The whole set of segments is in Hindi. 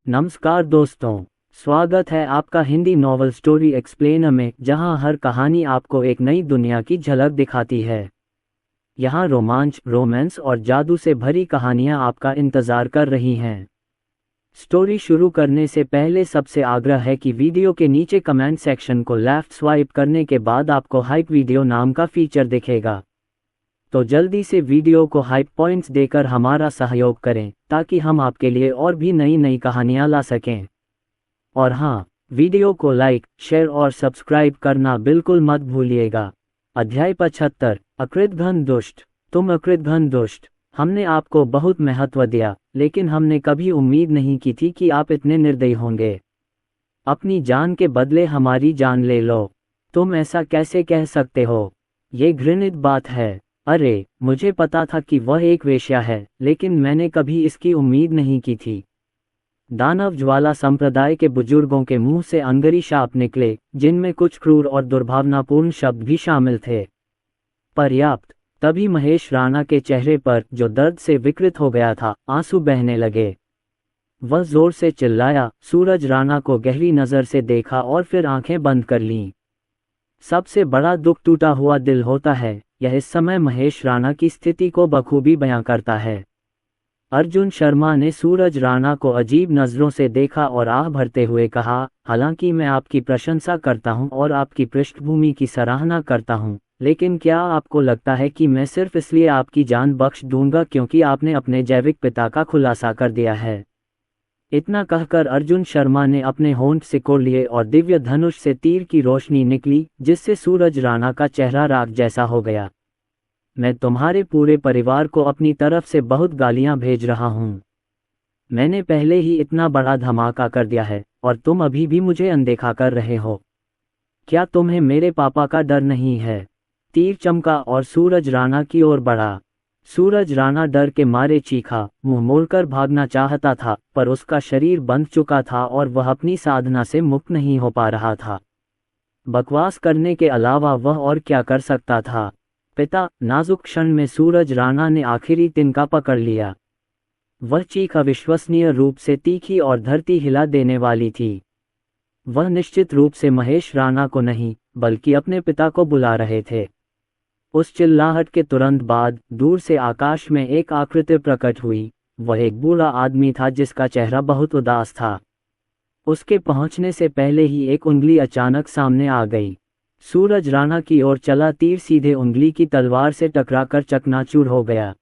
नमस्कार दोस्तों, स्वागत है आपका हिंदी नॉवल स्टोरी एक्सप्लेनर में, जहां हर कहानी आपको एक नई दुनिया की झलक दिखाती है। यहां रोमांच, रोमांस और जादू से भरी कहानियां आपका इंतजार कर रही हैं। स्टोरी शुरू करने से पहले सबसे आग्रह है कि वीडियो के नीचे कमेंट सेक्शन को लेफ्ट स्वाइप करने के बाद आपको हाइप वीडियो नाम का फीचर दिखेगा। तो जल्दी से वीडियो को हाइप पॉइंट्स देकर हमारा सहयोग करें, ताकि हम आपके लिए और भी नई नई कहानियां ला सकें। और हाँ, वीडियो को लाइक, शेयर और सब्सक्राइब करना बिल्कुल मत भूलिएगा। अध्याय 75, अकृतघ्न दुष्ट। तुम अकृतघ्न दुष्ट, हमने आपको बहुत महत्व दिया, लेकिन हमने कभी उम्मीद नहीं की थी कि आप इतने निर्दयी होंगे। अपनी जान के बदले हमारी जान ले लो। तुम ऐसा कैसे कह सकते हो? ये घृणित बात है। अरे, मुझे पता था कि वह एक वेश्या है, लेकिन मैंने कभी इसकी उम्मीद नहीं की थी। दानव ज्वाला संप्रदाय के बुजुर्गों के मुंह से अंगरी शाप निकले, जिनमें कुछ क्रूर और दुर्भावनापूर्ण शब्द भी शामिल थे। पर्याप्त। तभी महेश राणा के चेहरे पर, जो दर्द से विकृत हो गया था, आंसू बहने लगे। वह जोर से चिल्लाया, सूरज राणा को गहरी नजर से देखा और फिर आंखें बंद कर लीं। सबसे बड़ा दुख टूटा हुआ दिल होता है। यह इस समय महेश राणा की स्थिति को बखूबी बयां करता है। अर्जुन शर्मा ने सूरज राणा को अजीब नज़रों से देखा और आह भरते हुए कहा, हालांकि मैं आपकी प्रशंसा करता हूं और आपकी पृष्ठभूमि की सराहना करता हूं, लेकिन क्या आपको लगता है कि मैं सिर्फ इसलिए आपकी जान बख्श दूंगा क्योंकि आपने अपने जैविक पिता का खुलासा कर दिया है? इतना कहकर अर्जुन शर्मा ने अपने होंठ सिकोड़ लिए और दिव्य धनुष से तीर की रोशनी निकली, जिससे सूरज राणा का चेहरा राख जैसा हो गया। मैं तुम्हारे पूरे परिवार को अपनी तरफ से बहुत गालियां भेज रहा हूं। मैंने पहले ही इतना बड़ा धमाका कर दिया है, और तुम अभी भी मुझे अनदेखा कर रहे हो। क्या तुम्हें मेरे पापा का डर नहीं है? तीर चमका और सूरज राणा की ओर बढ़ा। सूरज राणा डर के मारे चीखा, मुंह मोड़कर भागना चाहता था, पर उसका शरीर बंध चुका था और वह अपनी साधना से मुक्त नहीं हो पा रहा था। बकवास करने के अलावा वह और क्या कर सकता था? पिता, नाजुक क्षण में सूरज राणा ने आखिरी तिनका पकड़ लिया। वह चीख अविश्वसनीय रूप से तीखी और धरती हिला देने वाली थी। वह निश्चित रूप से महेश राणा को नहीं, बल्कि अपने पिता को बुला रहे थे। उस चिल्लाहट के तुरंत बाद दूर से आकाश में एक आकृति प्रकट हुई। वह एक बूढ़ा आदमी था जिसका चेहरा बहुत उदास था। उसके पहुंचने से पहले ही एक उंगली अचानक सामने आ गई। सूरज राणा की ओर चला तीर सीधे उंगली की तलवार से टकराकर चकनाचूर हो गया।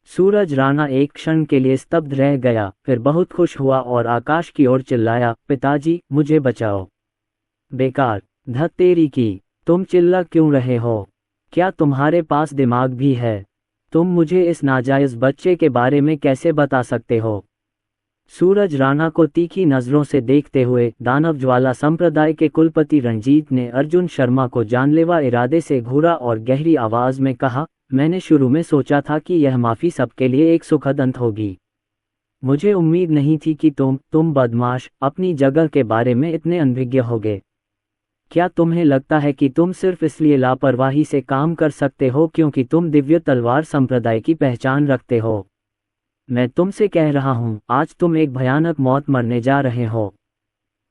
सूरज राणा एक क्षण के लिए स्तब्ध रह गया, फिर बहुत खुश हुआ और आकाश की ओर चिल्लाया, पिताजी, मुझे बचाओ। बेकार, धत तेरी की, तुम चिल्ला क्यों रहे हो? क्या तुम्हारे पास दिमाग भी है? तुम मुझे इस नाजायज बच्चे के बारे में कैसे बता सकते हो? सूरज राणा को तीखी नज़रों से देखते हुए दानव ज्वाला संप्रदाय के कुलपति रंजीत ने अर्जुन शर्मा को जानलेवा इरादे से घूरा और गहरी आवाज में कहा, मैंने शुरू में सोचा था कि यह माफ़ी सबके लिए एक सुखद अंत होगी। मुझे उम्मीद नहीं थी कि तुम बदमाश, अपनी जगह के बारे में इतने अनभिज्ञ होगे। क्या तुम्हें लगता है कि तुम सिर्फ इसलिए लापरवाही से काम कर सकते हो क्योंकि तुम दिव्य तलवार संप्रदाय की पहचान रखते हो? मैं तुमसे कह रहा हूं, आज तुम एक भयानक मौत मरने जा रहे हो।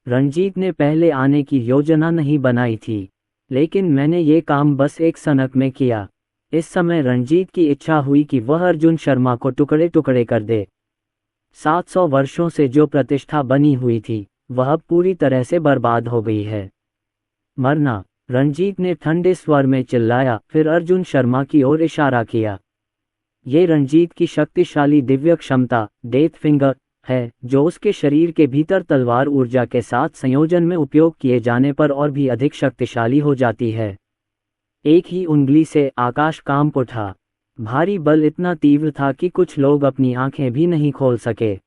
रंजीत ने पहले आने की योजना नहीं बनाई थी, लेकिन मैंने ये काम बस एक सनक में किया। इस समय रंजीत की इच्छा हुई कि वह अर्जुन शर्मा को टुकड़े टुकड़े कर दे। 700 वर्षों से जो प्रतिष्ठा बनी हुई थी, वह अब पूरी तरह से बर्बाद हो गई है। मरना, रंजीत ने ठंडे स्वर में चिल्लाया, फिर अर्जुन शर्मा की ओर इशारा किया। ये रंजीत की शक्तिशाली दिव्य क्षमता, डेथ फिंगर, है, जो उसके शरीर के भीतर तलवार ऊर्जा के साथ संयोजन में उपयोग किए जाने पर और भी अधिक शक्तिशाली हो जाती है। एक ही उंगली से आकाश कांप उठा। भारी बल इतना तीव्र था कि कुछ लोग अपनी आंखें भी नहीं खोल सके।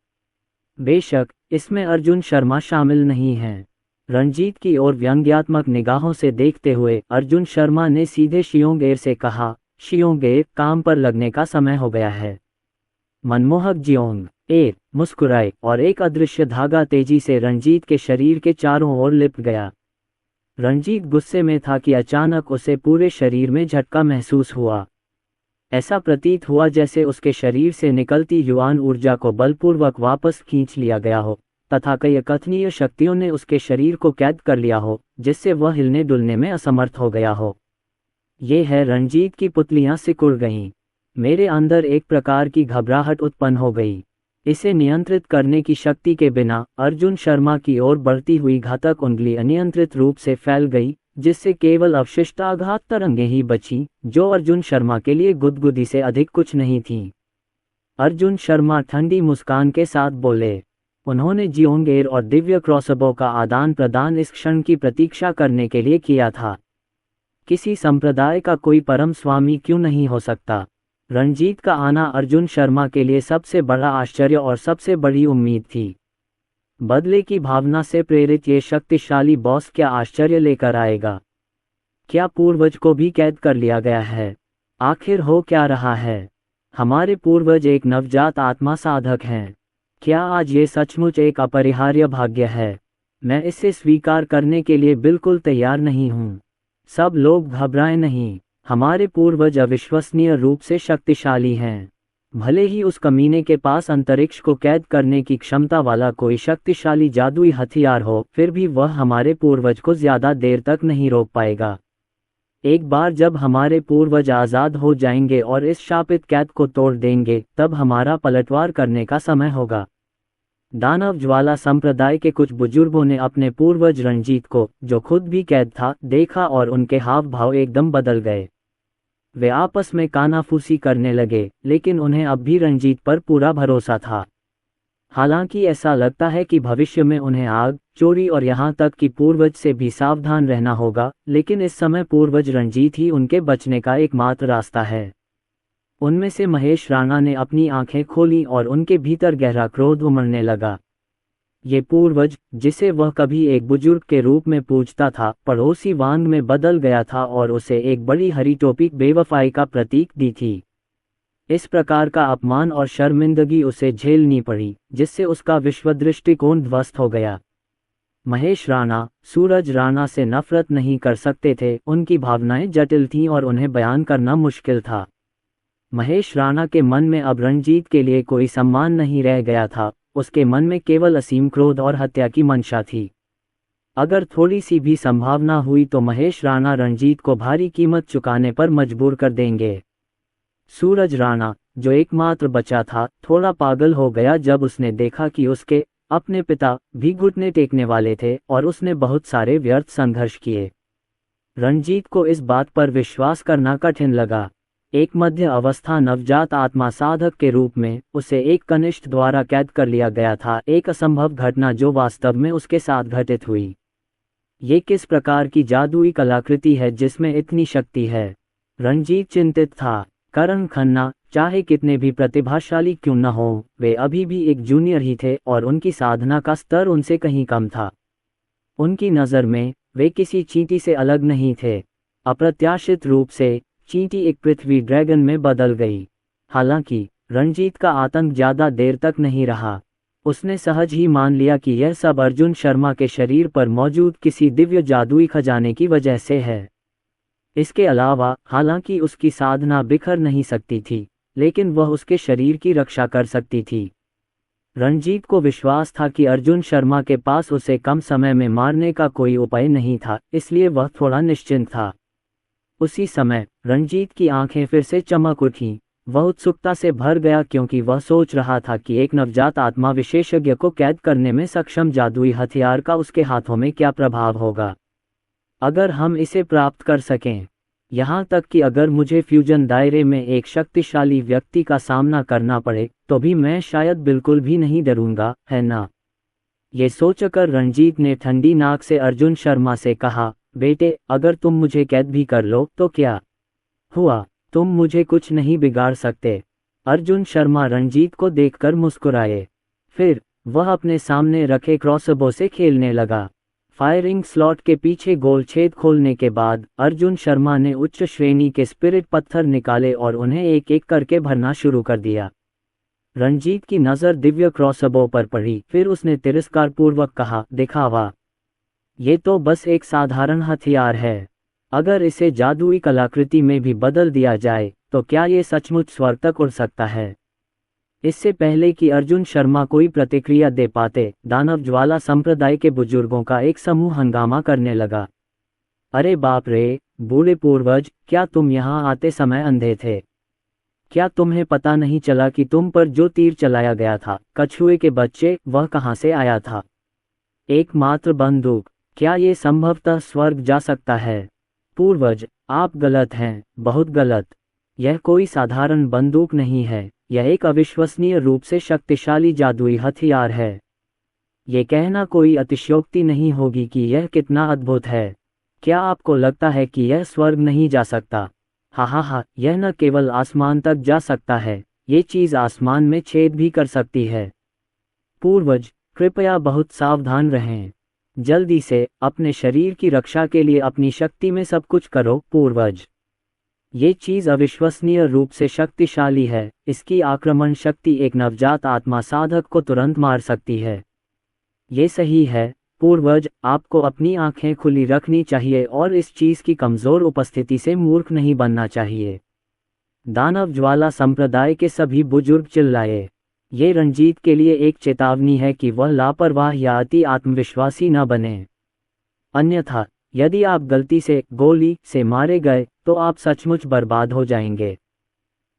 बेशक, इसमें अर्जुन शर्मा शामिल नहीं हैं। रंजीत की ओर व्यंग्यात्मक निगाहों से देखते हुए अर्जुन शर्मा ने सीधे शियोंगेर से कहा, शियोंगेर, काम पर लगने का समय हो गया है। मनमोहक जियोंग एर मुस्कुराए और एक अदृश्य धागा तेजी से रंजीत के शरीर के चारों ओर लिपट गया। रंजीत गुस्से में था कि अचानक उसे पूरे शरीर में झटका महसूस हुआ। ऐसा प्रतीत हुआ जैसे उसके शरीर से निकलती युवान ऊर्जा को बलपूर्वक वापस खींच लिया गया हो। तथा कई अकथनीय शक्तियों ने उसके शरीर को कैद कर लिया हो, जिससे वह हिलने डुलने में असमर्थ हो गया हो। ये है रणजीत की पुतलियां सिकुड़ गईं। मेरे अंदर एक प्रकार की घबराहट उत्पन्न हो गई। इसे नियंत्रित करने की शक्ति के बिना अर्जुन शर्मा की ओर बढ़ती हुई घातक उंगली अनियंत्रित रूप से फैल गई, जिससे केवल अवशिष्ट आघात तरंगें ही बचीं, जो अर्जुन शर्मा के लिए गुदगुदी से अधिक कुछ नहीं थीं। अर्जुन शर्मा ठंडी मुस्कान के साथ बोले। उन्होंने जियोंगेर और दिव्य क्रॉसबो का आदान प्रदान इस क्षण की प्रतीक्षा करने के लिए किया था। किसी संप्रदाय का कोई परम स्वामी क्यों नहीं हो सकता? रणजीत का आना अर्जुन शर्मा के लिए सबसे बड़ा आश्चर्य और सबसे बड़ी उम्मीद थी। बदले की भावना से प्रेरित ये शक्तिशाली बॉस क्या आश्चर्य लेकर आएगा? क्या पूर्वज को भी कैद कर लिया गया है? आखिर हो क्या रहा है? हमारे पूर्वज एक नवजात आत्मा साधक हैं। क्या आज ये सचमुच एक अपरिहार्य भाग्य है? मैं इसे स्वीकार करने के लिए बिल्कुल तैयार नहीं हूँ। सब लोग घबराएं नहीं। हमारे पूर्वज अविश्वसनीय रूप से शक्तिशाली हैं। भले ही उस कमीने के पास अंतरिक्ष को कैद करने की क्षमता वाला कोई शक्तिशाली जादुई हथियार हो, फिर भी वह हमारे पूर्वज को ज्यादा देर तक नहीं रोक पाएगा। एक बार जब हमारे पूर्वज आज़ाद हो जाएंगे और इस शापित कैद को तोड़ देंगे, तब हमारा पलटवार करने का समय होगा। दानव ज्वाला संप्रदाय के कुछ बुजुर्गों ने अपने पूर्वज रणजीत को, जो खुद भी कैद था, देखा और उनके हाव भाव एकदम बदल गए। वे आपस में कानाफूसी करने लगे, लेकिन उन्हें अब भी रणजीत पर पूरा भरोसा था। हालांकि ऐसा लगता है कि भविष्य में उन्हें आग, चोरी और यहाँ तक कि पूर्वज से भी सावधान रहना होगा, लेकिन इस समय पूर्वज रणजीत ही उनके बचने का एकमात्र रास्ता है। उनमें से महेश राणा ने अपनी आंखें खोली और उनके भीतर गहरा क्रोध उमड़ने लगा। ये पूर्वज, जिसे वह कभी एक बुजुर्ग के रूप में पूजता था, पड़ोसी वांग में बदल गया था और उसे एक बड़ी हरी टोपी बेवफाई का प्रतीक दी थी। इस प्रकार का अपमान और शर्मिंदगी उसे झेलनी पड़ी, जिससे उसका विश्व दृष्टिकोण ध्वस्त हो गया। महेश राणा सूरज राणा से नफरत नहीं कर सकते थे। उनकी भावनाएं जटिल थीं और उन्हें बयान करना मुश्किल था। महेश राणा के मन में अब रणजीत के लिए कोई सम्मान नहीं रह गया था। उसके मन में केवल असीम क्रोध और हत्या की मंशा थी। अगर थोड़ी सी भी संभावना हुई तो महेश राणा रणजीत को भारी कीमत चुकाने पर मजबूर कर देंगे। सूरज राणा, जो एकमात्र बचा था, थोड़ा पागल हो गया जब उसने देखा कि उसके अपने पिता भी घुटने टेकने वाले थे और उसने बहुत सारे व्यर्थ संघर्ष किए। रणजीत को इस बात पर विश्वास करना कठिन लगा। एक मध्य अवस्था नवजात आत्मा साधक के रूप में उसे एक कनिष्ठ द्वारा कैद कर लिया गया था, एक असंभव घटना जो वास्तव में उसके साथ घटित हुई। ये किस प्रकार की जादुई कलाकृति है जिसमें इतनी शक्ति है? रणजीत चिंतित था। करण खन्ना, चाहे कितने भी प्रतिभाशाली क्यों न हो, वे अभी भी एक जूनियर ही थे और उनकी साधना का स्तर उनसे कहीं कम था। उनकी नज़र में वे किसी चींटी से अलग नहीं थे। अप्रत्याशित रूप से चींटी एक पृथ्वी ड्रैगन में बदल गई। हालांकि रणजीत का आतंक ज्यादा देर तक नहीं रहा। उसने सहज ही मान लिया कि यह सब अर्जुन शर्मा के शरीर पर मौजूद किसी दिव्य जादुई खजाने की वजह से है। इसके अलावा हालांकि उसकी साधना बिखर नहीं सकती थी, लेकिन वह उसके शरीर की रक्षा कर सकती थी। रणजीत को विश्वास था कि अर्जुन शर्मा के पास उसे कम समय में मारने का कोई उपाय नहीं था, इसलिए वह थोड़ा निश्चिंत था। उसी समय रणजीत की आंखें फिर से चमक उठीं। वह उत्सुकता से भर गया क्योंकि वह सोच रहा था कि एक नवजात आत्मा विशेषज्ञ को कैद करने में सक्षम जादुई हथियार का उसके हाथों में क्या प्रभाव होगा। अगर हम इसे प्राप्त कर सकें, यहाँ तक कि अगर मुझे फ्यूजन दायरे में एक शक्तिशाली व्यक्ति का सामना करना पड़े, तो भी मैं शायद बिल्कुल भी नहीं डरूंगा, है ना? ये सोचकर रणजीत ने ठंडी नाक से अर्जुन शर्मा से कहा, बेटे, अगर तुम मुझे कैद भी कर लो तो क्या हुआ? तुम मुझे कुछ नहीं बिगाड़ सकते। अर्जुन शर्मा रणजीत को देखकर मुस्कुराए। फिर वह अपने सामने रखे क्रॉसबो से खेलने लगा। फायरिंग स्लॉट के पीछे गोल छेद खोलने के बाद अर्जुन शर्मा ने उच्च श्रेणी के स्पिरिट पत्थर निकाले और उन्हें एक एक करके भरना शुरू कर दिया। रणजीत की नज़र दिव्य क्रॉसबो पर पड़ी। फिर उसने तिरस्कारपूर्वक कहा, दिखावा। ये तो बस एक साधारण हथियार है। अगर इसे जादुई कलाकृति में भी बदल दिया जाए तो क्या ये सचमुच स्वर्ग तक उड़ सकता है? इससे पहले कि अर्जुन शर्मा कोई प्रतिक्रिया दे पाते, दानव ज्वाला संप्रदाय के बुजुर्गों का एक समूह हंगामा करने लगा। अरे बाप रे, बूढ़े पूर्वज, क्या तुम यहाँ आते समय अंधे थे? क्या तुम्हें पता नहीं चला कि तुम पर जो तीर चलाया गया था, कछुए के बच्चे, वह कहाँ से आया था? एकमात्र बंदूक। क्या ये संभवतः स्वर्ग जा सकता है? पूर्वज, आप गलत हैं, बहुत गलत। यह कोई साधारण बंदूक नहीं है, यह एक अविश्वसनीय रूप से शक्तिशाली जादुई हथियार है। ये कहना कोई अतिशयोक्ति नहीं होगी कि यह कितना अद्भुत है। क्या आपको लगता है कि यह स्वर्ग नहीं जा सकता? हा, यह न केवल आसमान तक जा सकता है, ये चीज़ आसमान में छेद भी कर सकती है। पूर्वज, कृपया बहुत सावधान रहें। जल्दी से अपने शरीर की रक्षा के लिए अपनी शक्ति में सब कुछ करो। पूर्वज, ये चीज़ अविश्वसनीय रूप से शक्तिशाली है, इसकी आक्रमण शक्ति एक नवजात आत्मा साधक को तुरंत मार सकती है। ये सही है पूर्वज, आपको अपनी आंखें खुली रखनी चाहिए और इस चीज़ की कमज़ोर उपस्थिति से मूर्ख नहीं बनना चाहिए। दानव ज्वाला संप्रदाय के सभी बुजुर्ग चिल्लाए। ये रंजीत के लिए एक चेतावनी है कि वह लापरवाह या अति आत्मविश्वासी न बने। अन्यथा यदि आप गलती से गोली से मारे गए तो आप सचमुच बर्बाद हो जाएंगे।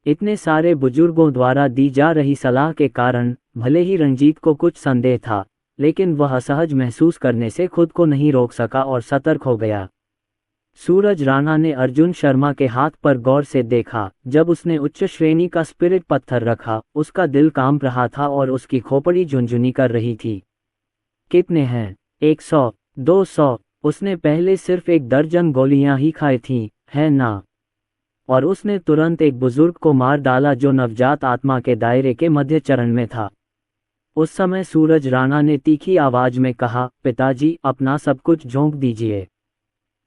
इतने सारे बुजुर्गों द्वारा दी जा रही सलाह के कारण भले ही रंजीत को कुछ संदेह था, लेकिन वह असहज महसूस करने से खुद को नहीं रोक सका और सतर्क हो गया। सूरज राणा ने अर्जुन शर्मा के हाथ पर गौर से देखा। जब उसने उच्च श्रेणी का स्पिरिट पत्थर रखा, उसका दिल कांप रहा था और उसकी खोपड़ी झुनझुनी कर रही थी। कितने हैं? 100, 200। उसने पहले सिर्फ 1 दर्जन गोलियां ही खाई थीं, है ना? और उसने तुरंत एक बुजुर्ग को मार डाला जो नवजात आत्मा के दायरे के मध्य चरण में था। उस समय सूरज राणा ने तीखी आवाज में कहा, पिताजी, अपना सब कुछ झोंक दीजिए,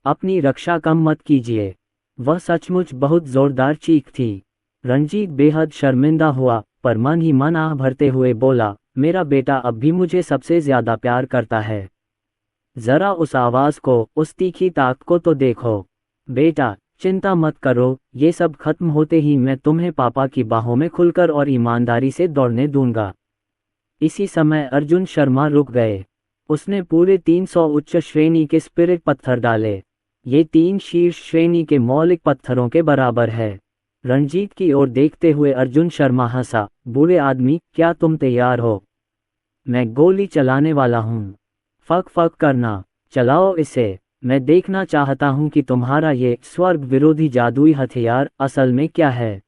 अपनी रक्षा कम मत कीजिए। वह सचमुच बहुत जोरदार चीख थी। रंजीत बेहद शर्मिंदा हुआ, पर मन ही मन आह भरते हुए बोला, मेरा बेटा अब भी मुझे सबसे ज्यादा प्यार करता है। जरा उस आवाज को, उस तीखी ताक को तो देखो। बेटा, चिंता मत करो, ये सब खत्म होते ही मैं तुम्हें पापा की बाहों में खुलकर और ईमानदारी से दौड़ने दूंगा। इसी समय अर्जुन शर्मा रुक गए। उसने पूरे 300 उच्च श्रेणी के स्पिरिट पत्थर डाले। ये 3 शीर्ष श्रेणी के मौलिक पत्थरों के बराबर है। रंजीत की ओर देखते हुए अर्जुन शर्मा हंसा, बूढ़े आदमी, क्या तुम तैयार हो? मैं गोली चलाने वाला हूँ। फक फक करना, चलाओ इसे। मैं देखना चाहता हूँ कि तुम्हारा ये स्वर्ग विरोधी जादुई हथियार असल में क्या है।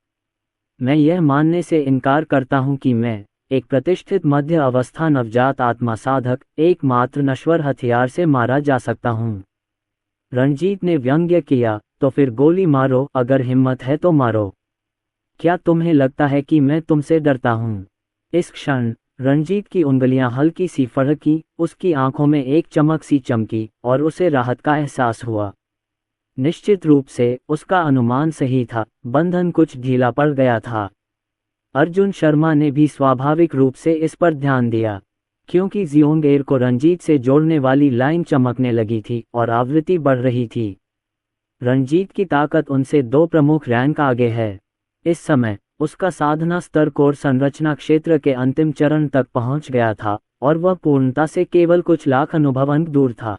मैं यह मानने से इनकार करता हूँ कि मैं, एक प्रतिष्ठित मध्य अवस्था नवजात आत्मा साधक, एकमात्र नश्वर हथियार से मारा जा सकता हूँ। रंजीत ने व्यंग्य किया, तो फिर गोली मारो, अगर हिम्मत है तो मारो। क्या तुम्हें लगता है कि मैं तुमसे डरता हूँ? इस क्षण रंजीत की उंगलियां हल्की सी फड़की, उसकी आंखों में एक चमक सी चमकी और उसे राहत का एहसास हुआ। निश्चित रूप से उसका अनुमान सही था, बंधन कुछ ढीला पड़ गया था। अर्जुन शर्मा ने भी स्वाभाविक रूप से इस पर ध्यान दिया, क्योंकि जियोंगेर को रंजीत से जोड़ने वाली लाइन चमकने लगी थी और आवृत्ति बढ़ रही थी। रंजीत की ताकत उनसे 2 प्रमुख रैंक आगे है। इस समय उसका साधना स्तर कोर संरचना क्षेत्र के अंतिम चरण तक पहुंच गया था और वह पूर्णता से केवल कुछ लाख अनुभव अंक दूर था।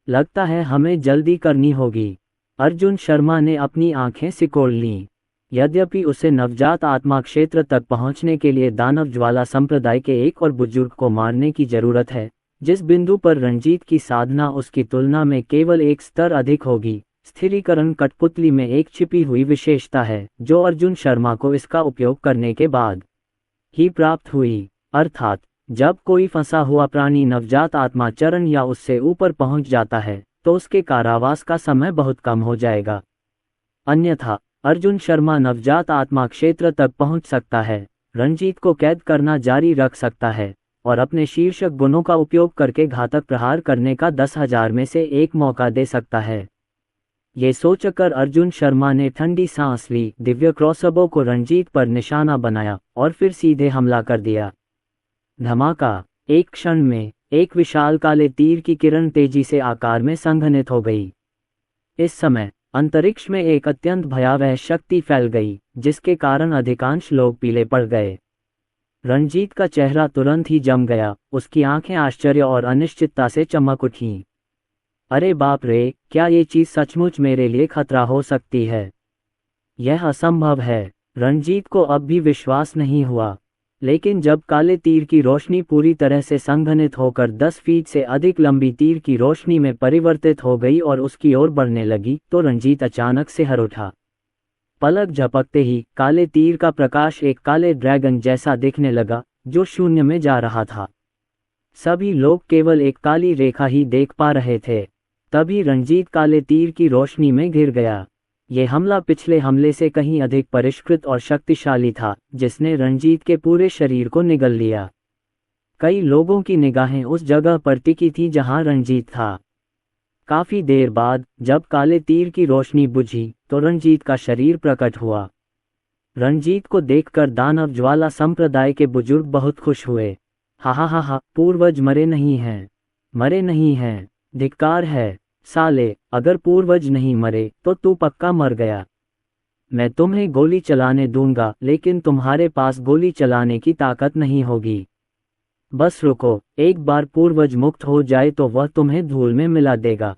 लगता है हमें जल्दी करनी होगी। अर्जुन शर्मा ने अपनी आंखें सिकोड़ लीं। यद्यपि उसे नवजात आत्मा क्षेत्र तक पहुंचने के लिए दानव ज्वाला संप्रदाय के एक और बुजुर्ग को मारने की जरूरत है, जिस बिंदु पर रंजीत की साधना उसकी तुलना में केवल एक स्तर अधिक होगी। स्थिरीकरण कठपुतली में एक छिपी हुई विशेषता है जो अर्जुन शर्मा को इसका उपयोग करने के बाद ही प्राप्त हुई, अर्थात जब कोई फंसा हुआ प्राणी नवजात आत्मा चरण या उससे ऊपर पहुंच जाता है तो उसके कारावास का समय बहुत कम हो जाएगा। अन्यथा अर्जुन शर्मा नवजात आत्मा क्षेत्र तक पहुंच सकता है, रंजीत को कैद करना जारी रख सकता है और अपने शीर्षक गुणों का उपयोग करके घातक प्रहार करने का 10,000 में से 1 मौका दे सकता है। ये सोचकर अर्जुन शर्मा ने ठंडी सांस ली, दिव्य क्रॉसबो को रंजीत पर निशाना बनाया और फिर सीधे हमला कर दिया। धमाका! एक क्षण में एक विशाल काले तीर की किरण तेजी से आकार में संघनित हो गई। इस समय अंतरिक्ष में एक अत्यंत भयावह शक्ति फैल गई, जिसके कारण अधिकांश लोग पीले पड़ गए। रंजीत का चेहरा तुरंत ही जम गया, उसकी आंखें आश्चर्य और अनिश्चितता से चमक उठीं। अरे बाप रे, क्या ये चीज सचमुच मेरे लिए खतरा हो सकती है? यह असंभव है। रंजीत को अब भी विश्वास नहीं हुआ। लेकिन जब काले तीर की रोशनी पूरी तरह से संघनित होकर 10 फीट से अधिक लंबी तीर की रोशनी में परिवर्तित हो गई और उसकी ओर बढ़ने लगी, तो रंजीत अचानक से हर उठा। पलक झपकते ही काले तीर का प्रकाश एक काले ड्रैगन जैसा दिखने लगा, जो शून्य में जा रहा था। सभी लोग केवल एक काली रेखा ही देख पा रहे थे। तभी रंजीत काले तीर की रोशनी में घिर गया। ये हमला पिछले हमले से कहीं अधिक परिष्कृत और शक्तिशाली था, जिसने रंजीत के पूरे शरीर को निगल लिया। कई लोगों की निगाहें उस जगह पर टिकी थी जहां रंजीत था। काफी देर बाद जब काले तीर की रोशनी बुझी, तो रंजीत का शरीर प्रकट हुआ। रंजीत को देखकर दानव ज्वाला संप्रदाय के बुजुर्ग बहुत खुश हुए। हा, पूर्वज मरे नहीं हैं, मरे नहीं हैं, धिक्कार है साले, अगर पूर्वज नहीं मरे तो तू पक्का मर गया। मैं तुम्हें गोली चलाने दूंगा, लेकिन तुम्हारे पास गोली चलाने की ताकत नहीं होगी। बस रुको, एक बार पूर्वज मुक्त हो जाए तो वह तुम्हें धूल में मिला देगा।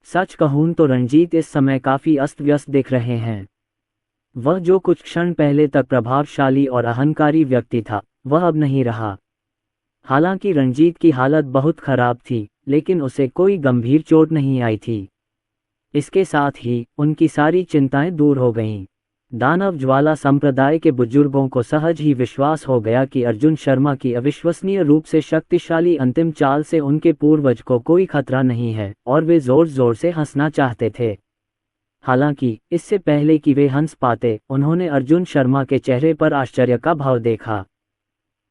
सच कहूं तो रंजीत इस समय काफी अस्त व्यस्त दिख रहे हैं। वह जो कुछ क्षण पहले तक प्रभावशाली और अहंकारी व्यक्ति था, वह अब नहीं रहा। हालांकि रंजीत की हालत बहुत खराब थी, लेकिन उसे कोई गंभीर चोट नहीं आई थी। इसके साथ ही उनकी सारी चिंताएं दूर हो गईं। दानव ज्वाला संप्रदाय के बुजुर्गों को सहज ही विश्वास हो गया कि अर्जुन शर्मा की अविश्वसनीय रूप से शक्तिशाली अंतिम चाल से उनके पूर्वज को कोई खतरा नहीं है, और वे जोर जोर से हंसना चाहते थे। हालांकि इससे पहले कि वे हंस पाते, उन्होंने अर्जुन शर्मा के चेहरे पर आश्चर्य का भाव देखा।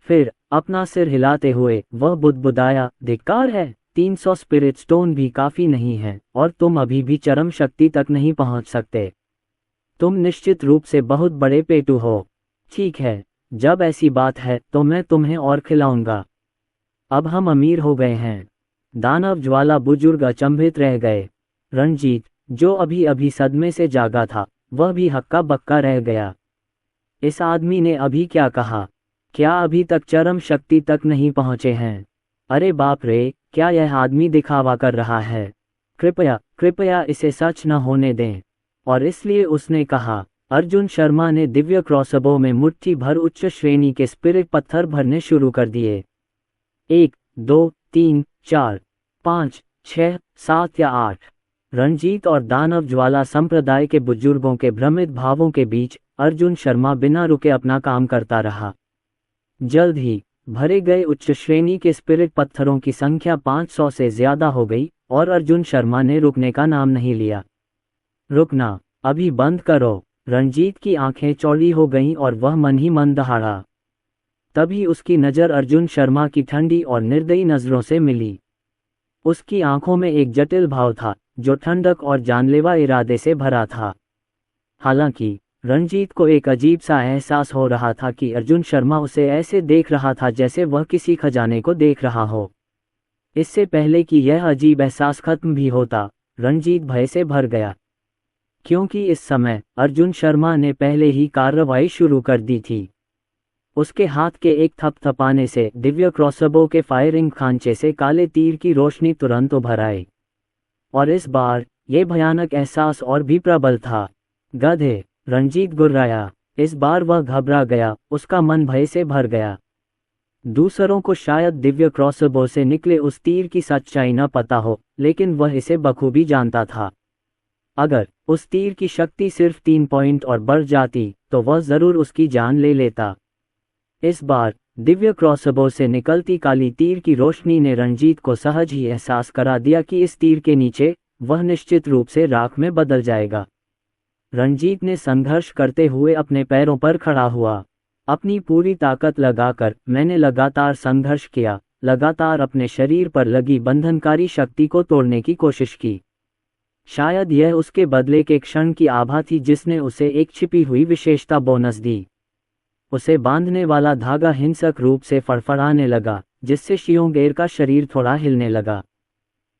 फिर अपना सिर हिलाते हुए वह बुदबुदाया, धिक्कार है, 300 स्पिरिट स्टोन भी काफी नहीं है, और तुम अभी भी चरम शक्ति तक नहीं पहुंच सकते। तुम निश्चित रूप से बहुत बड़े पेटू हो। ठीक है, जब ऐसी बात है तो मैं तुम्हें और खिलाऊंगा। अब हम अमीर हो गए हैं। दानव ज्वाला बुजुर्ग अचंभित रह गए। रंजीत, जो अभी अभी सदमे से जागा था, वह भी हक्का बक्का रह गया। इस आदमी ने अभी क्या कहा? क्या अभी तक चरम शक्ति तक नहीं पहुंचे हैं? अरे बाप रे, क्या यह आदमी दिखावा कर रहा है? कृपया इसे सच न होने दें। और इसलिए उसने कहा। अर्जुन शर्मा ने दिव्य क्रॉसबो में मुट्ठी भर उच्च श्रेणी के स्पिरिट पत्थर भरने शुरू कर दिए। 1, 2, 3, 4, 5, 6, 7 या 8। रंजीत और दानव ज्वाला संप्रदाय के बुजुर्गों के भ्रमित भावों के बीच अर्जुन शर्मा बिना रुके अपना काम करता रहा। जल्द ही भरे गए उच्च श्रेणी के स्पिरिट पत्थरों की संख्या 500 से ज्यादा हो गई, और अर्जुन शर्मा ने रुकने का नाम नहीं लिया। रुकना, अभी बंद करो। रंजीत की आंखें चौड़ी हो गईं और वह मन ही मन दहाड़ा। तभी उसकी नज़र अर्जुन शर्मा की ठंडी और निर्दयी नज़रों से मिली। उसकी आंखों में एक जटिल भाव था, जो ठंडक और जानलेवा इरादे से भरा था। हालांकि रंजीत को एक अजीब सा एहसास हो रहा था कि अर्जुन शर्मा उसे ऐसे देख रहा था जैसे वह किसी खजाने को देख रहा हो। इससे पहले कि यह अजीब एहसास खत्म भी होता, रंजीत भय से भर गया, क्योंकि इस समय अर्जुन शर्मा ने पहले ही कार्रवाई शुरू कर दी थी। उसके हाथ के एक थपथपाने से दिव्य क्रॉसबो के फायरिंग खांचे से काले तीर की रोशनी तुरंत उभर आई। और इस बार यह भयानक एहसास और भी प्रबल था। गधे, रंजीत गुर्राया। इस बार वह घबरा गया, उसका मन भय से भर गया। दूसरों को शायद दिव्य क्रॉसबो से निकले उस तीर की सच्चाई न पता हो, लेकिन वह इसे बखूबी जानता था। अगर उस तीर की शक्ति सिर्फ 3 पॉइंट और बढ़ जाती, तो वह जरूर उसकी जान ले लेता। इस बार दिव्य क्रॉसबो से निकलती काली तीर की रोशनी ने रंजीत को सहज ही एहसास करा दिया कि इस तीर के नीचे वह निश्चित रूप से राख में बदल जाएगा। रंजीत ने संघर्ष करते हुए अपने पैरों पर खड़ा हुआ। अपनी पूरी ताकत लगाकर मैंने लगातार संघर्ष किया, लगातार अपने शरीर पर लगी बंधनकारी शक्ति को तोड़ने की कोशिश की। शायद यह उसके बदले के क्षण की आभा थी जिसने उसे एक छिपी हुई विशेषता बोनस दी। उसे बांधने वाला धागा हिंसक रूप से फड़फड़ाने लगा, जिससे शियोंगेर का शरीर थोड़ा हिलने लगा।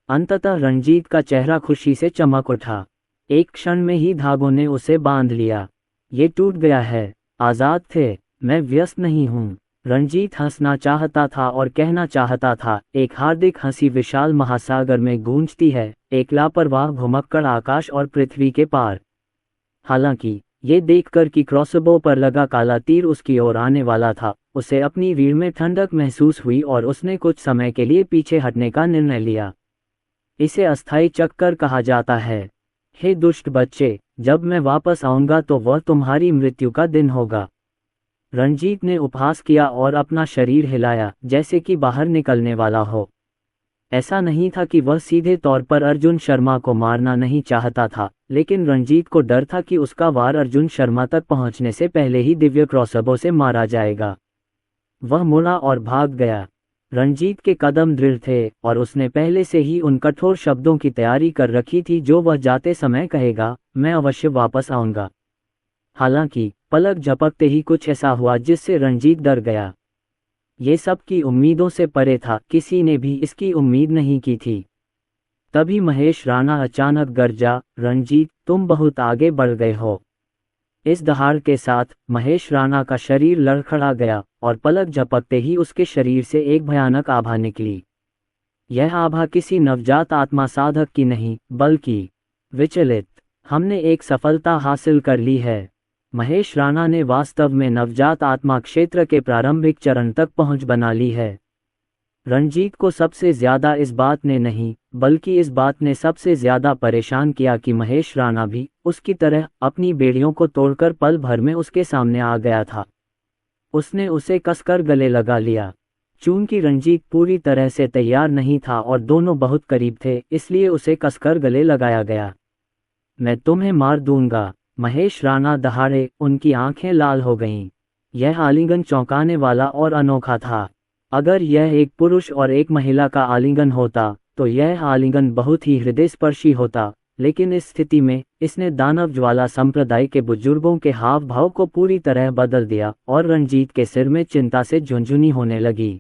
अंततः रंजीत का चेहरा खुशी से चमक उठा। एक क्षण में ही धागों ने उसे बांध लिया। ये टूट गया है, आज़ाद थे, मैं व्यस्त नहीं हूँ। रंजीत हंसना चाहता था और कहना चाहता था, एक हार्दिक हंसी विशाल महासागर में गूंजती है, एक लापरवाह घुमक्कड़ आकाश और पृथ्वी के पार। हालांकि ये देखकर कि क्रॉसबो पर लगा काला तीर उसकी ओर आने वाला था, उसे अपनी रीढ़ में ठंडक महसूस हुई और उसने कुछ समय के लिए पीछे हटने का निर्णय लिया। इसे अस्थायी चक्कर कहा जाता है। हे दुष्ट बच्चे, जब मैं वापस आऊंगा तो वह तुम्हारी मृत्यु का दिन होगा। रंजीत ने उपहास किया और अपना शरीर हिलाया जैसे कि बाहर निकलने वाला हो। ऐसा नहीं था कि वह सीधे तौर पर अर्जुन शर्मा को मारना नहीं चाहता था, लेकिन रंजीत को डर था कि उसका वार अर्जुन शर्मा तक पहुंचने से पहले ही दिव्य क्रॉसबो से मारा जाएगा। वह मुड़ा और भाग गया। रंजीत के कदम दृढ़ थे और उसने पहले से ही उन कठोर शब्दों की तैयारी कर रखी थी जो वह जाते समय कहेगा, मैं अवश्य वापस आऊंगा। हालांकि पलक झपकते ही कुछ ऐसा हुआ जिससे रंजीत डर गया। ये सब की उम्मीदों से परे था, किसी ने भी इसकी उम्मीद नहीं की थी। तभी महेश राणा अचानक गरजा, रंजीत, तुम बहुत आगे बढ़ गए हो। इस दहाड़ के साथ महेश राणा का शरीर लड़खड़ा गया और पलक झपकते ही उसके शरीर से एक भयानक आभा निकली। यह आभा किसी नवजात आत्मा साधक की नहीं, बल्कि विचलित, हमने एक सफलता हासिल कर ली है। महेश राणा ने वास्तव में नवजात आत्मा क्षेत्र के प्रारंभिक चरण तक पहुंच बना ली है। रंजीत को सबसे ज्यादा इस बात ने नहीं, बल्कि इस बात ने सबसे ज्यादा परेशान किया कि महेश राणा भी उसकी तरह अपनी बेड़ियों को तोड़कर पल भर में उसके सामने आ गया था। उसने उसे कसकर गले लगा लिया। चूंकि रंजीत पूरी तरह से तैयार नहीं था और दोनों बहुत करीब थे, इसलिए उसे कसकर गले लगाया गया। मैं तुम्हें मार दूंगा, महेश राणा दहाड़े, उनकी आंखें लाल हो गईं। यह आलिंगन चौंकाने वाला और अनोखा था। अगर यह एक पुरुष और एक महिला का आलिंगन होता तो यह आलिंगन बहुत ही हृदयस्पर्शी होता, लेकिन इस स्थिति में इसने दानव ज्वाला संप्रदाय के बुजुर्गों के हाव भाव को पूरी तरह बदल दिया और रंजीत के सिर में चिंता से झुंझुनी होने लगी।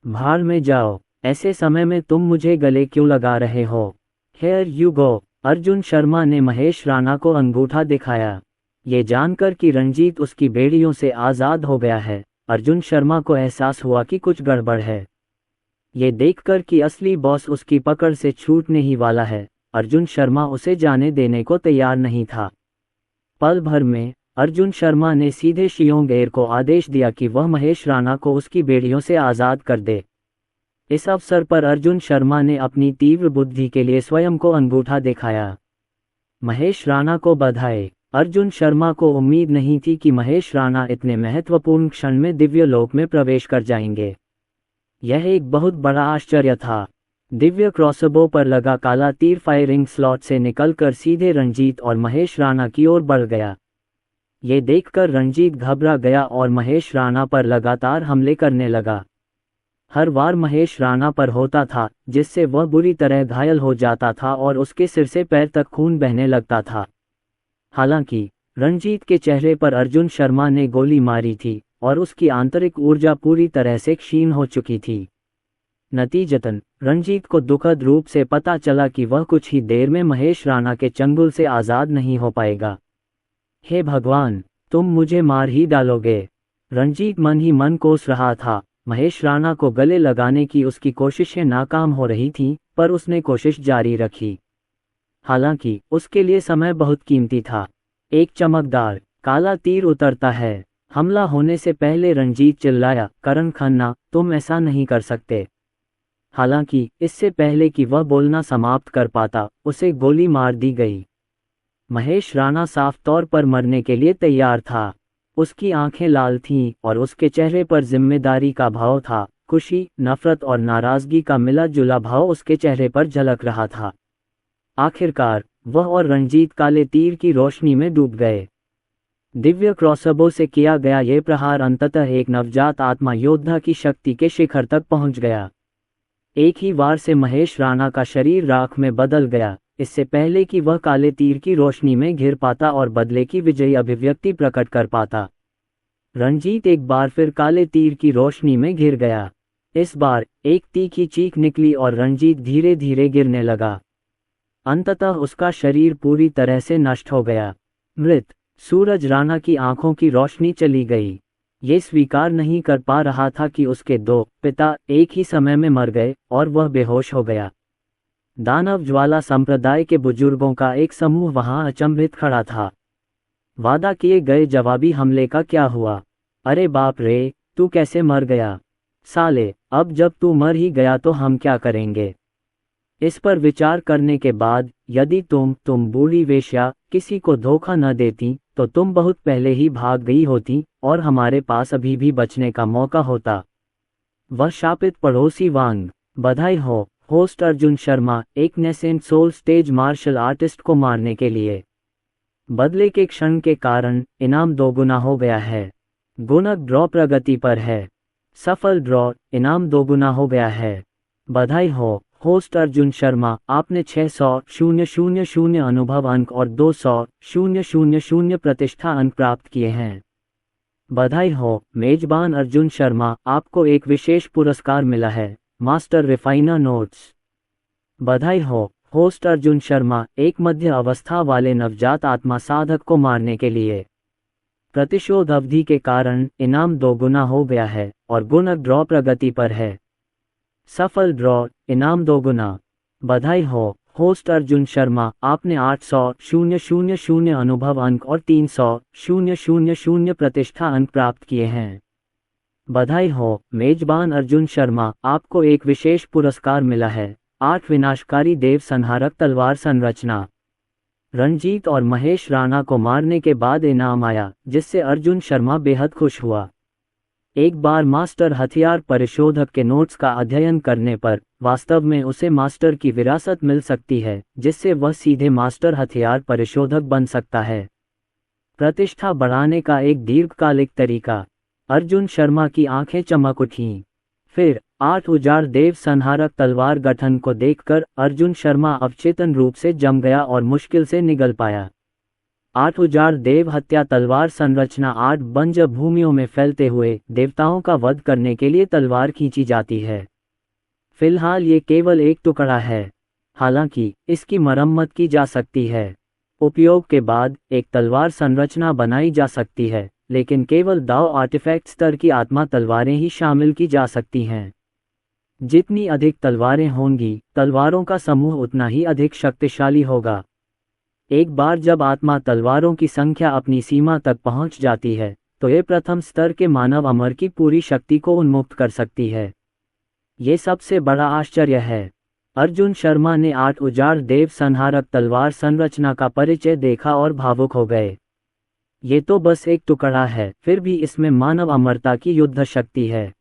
भाड़ में जाओ, ऐसे समय में तुम मुझे गले क्यों लगा रहे हो? Here you go. Arjun Sharma ने महेश राणा को अंगूठा दिखाया। ये जानकर कि रंजीत उसकी बेड़ियों से आज़ाद हो गया है, अर्जुन शर्मा को एहसास हुआ कि कुछ गड़बड़ है। ये देखकर कि असली बॉस उसकी पकड़ से छूटने ही वाला है, अर्जुन शर्मा उसे जाने देने को तैयार नहीं था। पल भर में अर्जुन शर्मा ने सीधे शियोंगेर को आदेश दिया कि वह महेश राणा को उसकी बेड़ियों से आज़ाद कर दे। इस अवसर पर अर्जुन शर्मा ने अपनी तीव्र बुद्धि के लिए स्वयं को अंगूठा दिखाया। महेश राणा को बधाई। अर्जुन शर्मा को उम्मीद नहीं थी कि महेश राणा इतने महत्वपूर्ण क्षण में दिव्य लोक में प्रवेश कर जाएंगे। यह एक बहुत बड़ा आश्चर्य था। दिव्य क्रॉसबो पर लगा काला तीर फायरिंग स्लॉट से निकलकर सीधे रंजीत और महेश राणा की ओर बढ़ गया। ये देखकर रंजीत घबरा गया और महेश राणा पर लगातार हमले करने लगा। हर वार महेश राणा पर होता था जिससे वह बुरी तरह घायल हो जाता था और उसके सिर से पैर तक खून बहने लगता था। हालांकि रंजीत के चेहरे पर अर्जुन शर्मा ने गोली मारी थी और उसकी आंतरिक ऊर्जा पूरी तरह से क्षीण हो चुकी थी। नतीजतन रंजीत को दुखद रूप से पता चला कि वह कुछ ही देर में महेश राणा के चंगुल से आज़ाद नहीं हो पाएगा। हे भगवान, तुम मुझे मार ही डालोगे, रंजीत मन ही मन कोस रहा था। महेश राणा को गले लगाने की उसकी कोशिशें नाकाम हो रही थीं, पर उसने कोशिश जारी रखी। हालांकि उसके लिए समय बहुत कीमती था। एक चमकदार काला तीर उतरता है। हमला होने से पहले रंजीत चिल्लाया, करण खन्ना, तुम ऐसा नहीं कर सकते। हालांकि इससे पहले कि वह बोलना समाप्त कर पाता, उसे गोली मार दी गई। महेश राणा साफ तौर पर मरने के लिए तैयार था। उसकी आंखें लाल थीं और उसके चेहरे पर जिम्मेदारी का भाव था। खुशी, नफरत और नाराजगी का मिला जुला भाव उसके चेहरे पर झलक रहा था। आखिरकार वह और रंजीत काले तीर की रोशनी में डूब गए। दिव्य क्रॉसबो से किया गया यह प्रहार अंततः एक नवजात आत्मा योद्धा की शक्ति के शिखर तक पहुंच गया। एक ही वार से महेश राणा का शरीर राख में बदल गया, इससे पहले कि वह काले तीर की रोशनी में घिर पाता और बदले की विजयी अभिव्यक्ति प्रकट कर पाता। रंजीत एक बार फिर काले तीर की रोशनी में घिर गया। इस बार एक तीखी चीख निकली और रंजीत धीरे धीरे गिरने लगा। अंततः उसका शरीर पूरी तरह से नष्ट हो गया। मृत सूरज राणा की आंखों की रोशनी चली गई। ये स्वीकार नहीं कर पा रहा था कि उसके दो पिता एक ही समय में मर गए और वह बेहोश हो गया। दानव ज्वाला संप्रदाय के बुजुर्गों का एक समूह वहां अचंभित खड़ा था। वादा किए गए जवाबी हमले का क्या हुआ? अरे बाप रे, तू कैसे मर गया? साले, अब जब तू मर ही गया तो हम क्या करेंगे? इस पर विचार करने के बाद, यदि तुम बूढ़ी वेश्या किसी को धोखा न देती तो तुम बहुत पहले ही भाग गई होती और हमारे पास अभी भी बचने का मौका होता। वह शापित पड़ोसी वांग। बधाई हो होस्ट अर्जुन शर्मा, एक nascent soul stage martial artist को मारने के लिए बदले के क्षण के कारण इनाम दोगुना हो गया है। गुणक ड्रॉ प्रगति पर है। सफल ड्रॉ, इनाम दोगुना हो गया है। बधाई हो होस्ट अर्जुन शर्मा, आपने 600,000 अनुभव अंक और 200,000 प्रतिष्ठा अंक प्राप्त किए हैं। बधाई हो मेजबान अर्जुन शर्मा, आपको एक विशेष पुरस्कार मिला है, मास्टर रिफाइनर नोट्स। बधाई हो होस्ट अर्जुन शर्मा, एक मध्य अवस्था वाले नवजात आत्मा साधक को मारने के लिए प्रतिशोध अवधि के कारण इनाम दोगुना हो गया है और गुणक ड्रॉ प्रगति पर है। सफल ड्रॉ, इनाम दोगुना। बधाई हो होस्ट अर्जुन शर्मा, आपने 800,000 अनुभव अंक और 300,000 प्रतिष्ठा अंक प्राप्त किए हैं। बधाई हो मेजबान अर्जुन शर्मा, आपको एक विशेष पुरस्कार मिला है, 8 विनाशकारी देव संहारक तलवार संरचना। रणजीत और महेश राणा को मारने के बाद इनाम आया, जिससे अर्जुन शर्मा बेहद खुश हुआ। एक बार मास्टर हथियार परिशोधक के नोट्स का अध्ययन करने पर वास्तव में उसे मास्टर की विरासत मिल सकती है, जिससे वह सीधे मास्टर हथियार परिशोधक बन सकता है। प्रतिष्ठा बढ़ाने का एक दीर्घकालिक तरीका। अर्जुन शर्मा की आंखें चमक उठीं। फिर 8 उजाड़ देव संहारक तलवार गठन को देखकर अर्जुन शर्मा अवचेतन रूप से जम गया और मुश्किल से निगल पाया। 8 उजाड़ देव हत्या तलवार संरचना 8 बंजर भूमियों में फैलते हुए देवताओं का वध करने के लिए तलवार खींची जाती है। फिलहाल ये केवल एक टुकड़ा है, हालांकि इसकी मरम्मत की जा सकती है। उपयोग के बाद एक तलवार संरचना बनाई जा सकती है, लेकिन केवल दाव आर्टिफैक्ट स्तर की आत्मा तलवारें ही शामिल की जा सकती हैं। जितनी अधिक तलवारें होंगी, तलवारों का समूह उतना ही अधिक शक्तिशाली होगा। एक बार जब आत्मा तलवारों की संख्या अपनी सीमा तक पहुंच जाती है, तो ये प्रथम स्तर के मानव अमर की पूरी शक्ति को उन्मुक्त कर सकती है। ये सबसे बड़ा आश्चर्य है। अर्जुन शर्मा ने 8 उजाड़ देव संहारक तलवार संरचना का परिचय देखा और भावुक हो गए। ये तो बस एक टुकड़ा है, फिर भी इसमें मानव अमरता की युद्ध शक्ति है।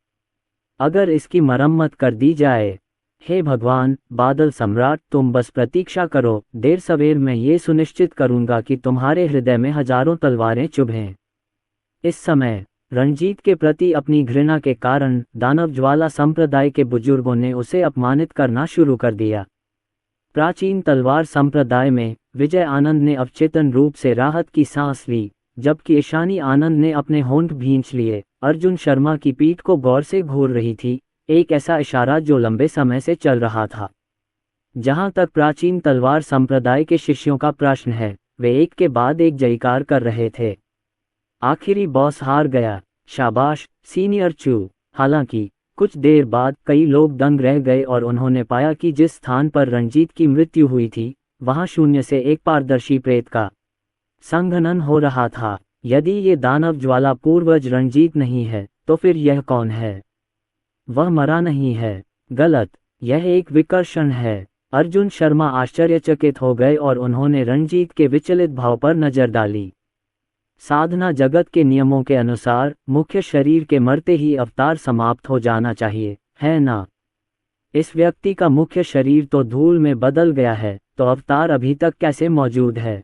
अगर इसकी मरम्मत कर दी जाए, हे भगवान, बादल सम्राट, तुम बस प्रतीक्षा करो, देर सवेर मैं ये सुनिश्चित करूंगा कि तुम्हारे हृदय में हजारों तलवारें चुभें। इस समय रणजीत के प्रति अपनी घृणा के कारण दानव ज्वाला संप्रदाय के बुजुर्गों ने उसे अपमानित करना शुरू कर दिया। प्राचीन तलवार संप्रदाय में विजय आनंद ने अवचेतन रूप से राहत की सांस ली, जबकि ईशानी आनंद ने अपने होंठ भींच लिए। अर्जुन शर्मा की पीठ को गौर से घूर रही थी, एक ऐसा इशारा जो लंबे समय से चल रहा था। जहां तक प्राचीन तलवार संप्रदाय के शिष्यों का प्रश्न है, वे एक के बाद एक जयकार कर रहे थे। आखिरी बॉस हार गया, शाबाश सीनियर चू। हालांकि कुछ देर बाद कई लोग दंग रह गए और उन्होंने पाया कि जिस स्थान पर रणजीत की मृत्यु हुई थी, वहां शून्य से एक पारदर्शी प्रेत का संघनन हो रहा था। यदि ये दानव ज्वाला पूर्वज रणजीत नहीं है, तो फिर यह कौन है? वह मरा नहीं है। गलत, यह एक विकर्षण है। अर्जुन शर्मा आश्चर्यचकित हो गए और उन्होंने रणजीत के विचलित भाव पर नजर डाली। साधना जगत के नियमों के अनुसार मुख्य शरीर के मरते ही अवतार समाप्त हो जाना चाहिए, है ना? इस व्यक्ति का मुख्य शरीर तो धूल में बदल गया है, तो अवतार अभी तक कैसे मौजूद है?